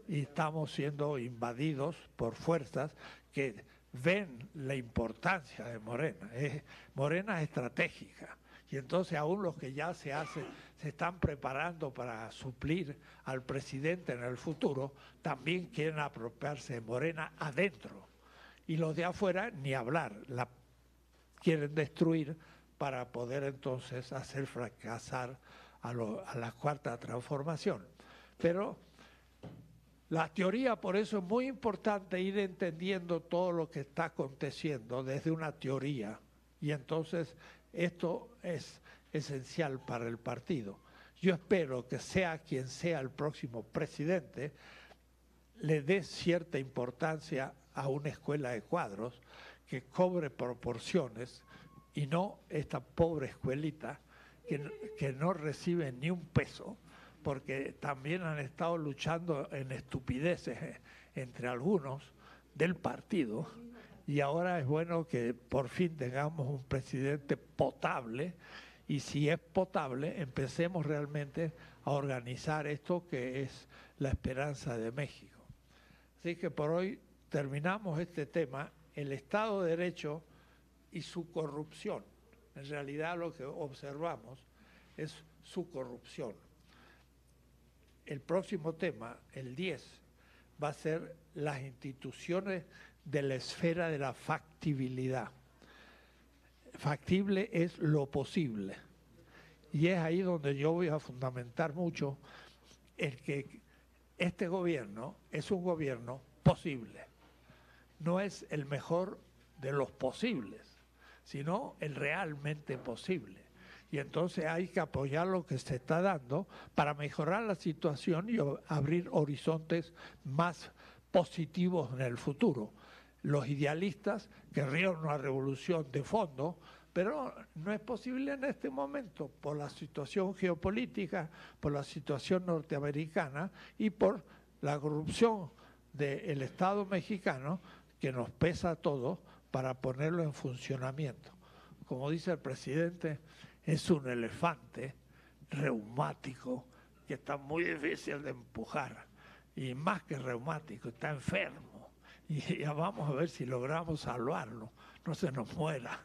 Y estamos siendo invadidos por fuerzas que ven la importancia de Morena. Morena es estratégica. Y entonces aún los que ya se están preparando para suplir al presidente en el futuro, también quieren apropiarse de Morena adentro. Y los de afuera ni hablar, la quieren destruir para poder entonces hacer fracasar a la cuarta transformación. Pero la teoría, por eso es muy importante ir entendiendo todo lo que está aconteciendo desde una teoría. Y entonces esto es esencial para el partido. Yo espero que sea quien sea el próximo presidente, le dé cierta importancia a una escuela de cuadros que cobre proporciones y no esta pobre escuelita que no recibe ni un peso, porque también han estado luchando en estupideces entre algunos del partido, y ahora es bueno que por fin tengamos un presidente potable, y si es potable, empecemos realmente a organizar esto que es la esperanza de México. Así que por hoy terminamos este tema, el Estado de Derecho y su corrupción. En realidad lo que observamos es su corrupción. El próximo tema, el 10, va a ser las instituciones de la esfera de la factibilidad. Factible es lo posible. Y es ahí donde yo voy a fundamentar mucho el que este gobierno es un gobierno posible. No es el mejor de los posibles, sino el realmente posible. Y entonces hay que apoyar lo que se está dando para mejorar la situación y abrir horizontes más positivos en el futuro. Los idealistas querrían una revolución de fondo, pero no es posible en este momento por la situación geopolítica, por la situación norteamericana y por la corrupción del Estado mexicano que nos pesa a todos para ponerlo en funcionamiento. Como dice el presidente, es un elefante reumático que está muy difícil de empujar, y más que reumático, está enfermo, y ya vamos a ver si logramos salvarlo, no se nos muera.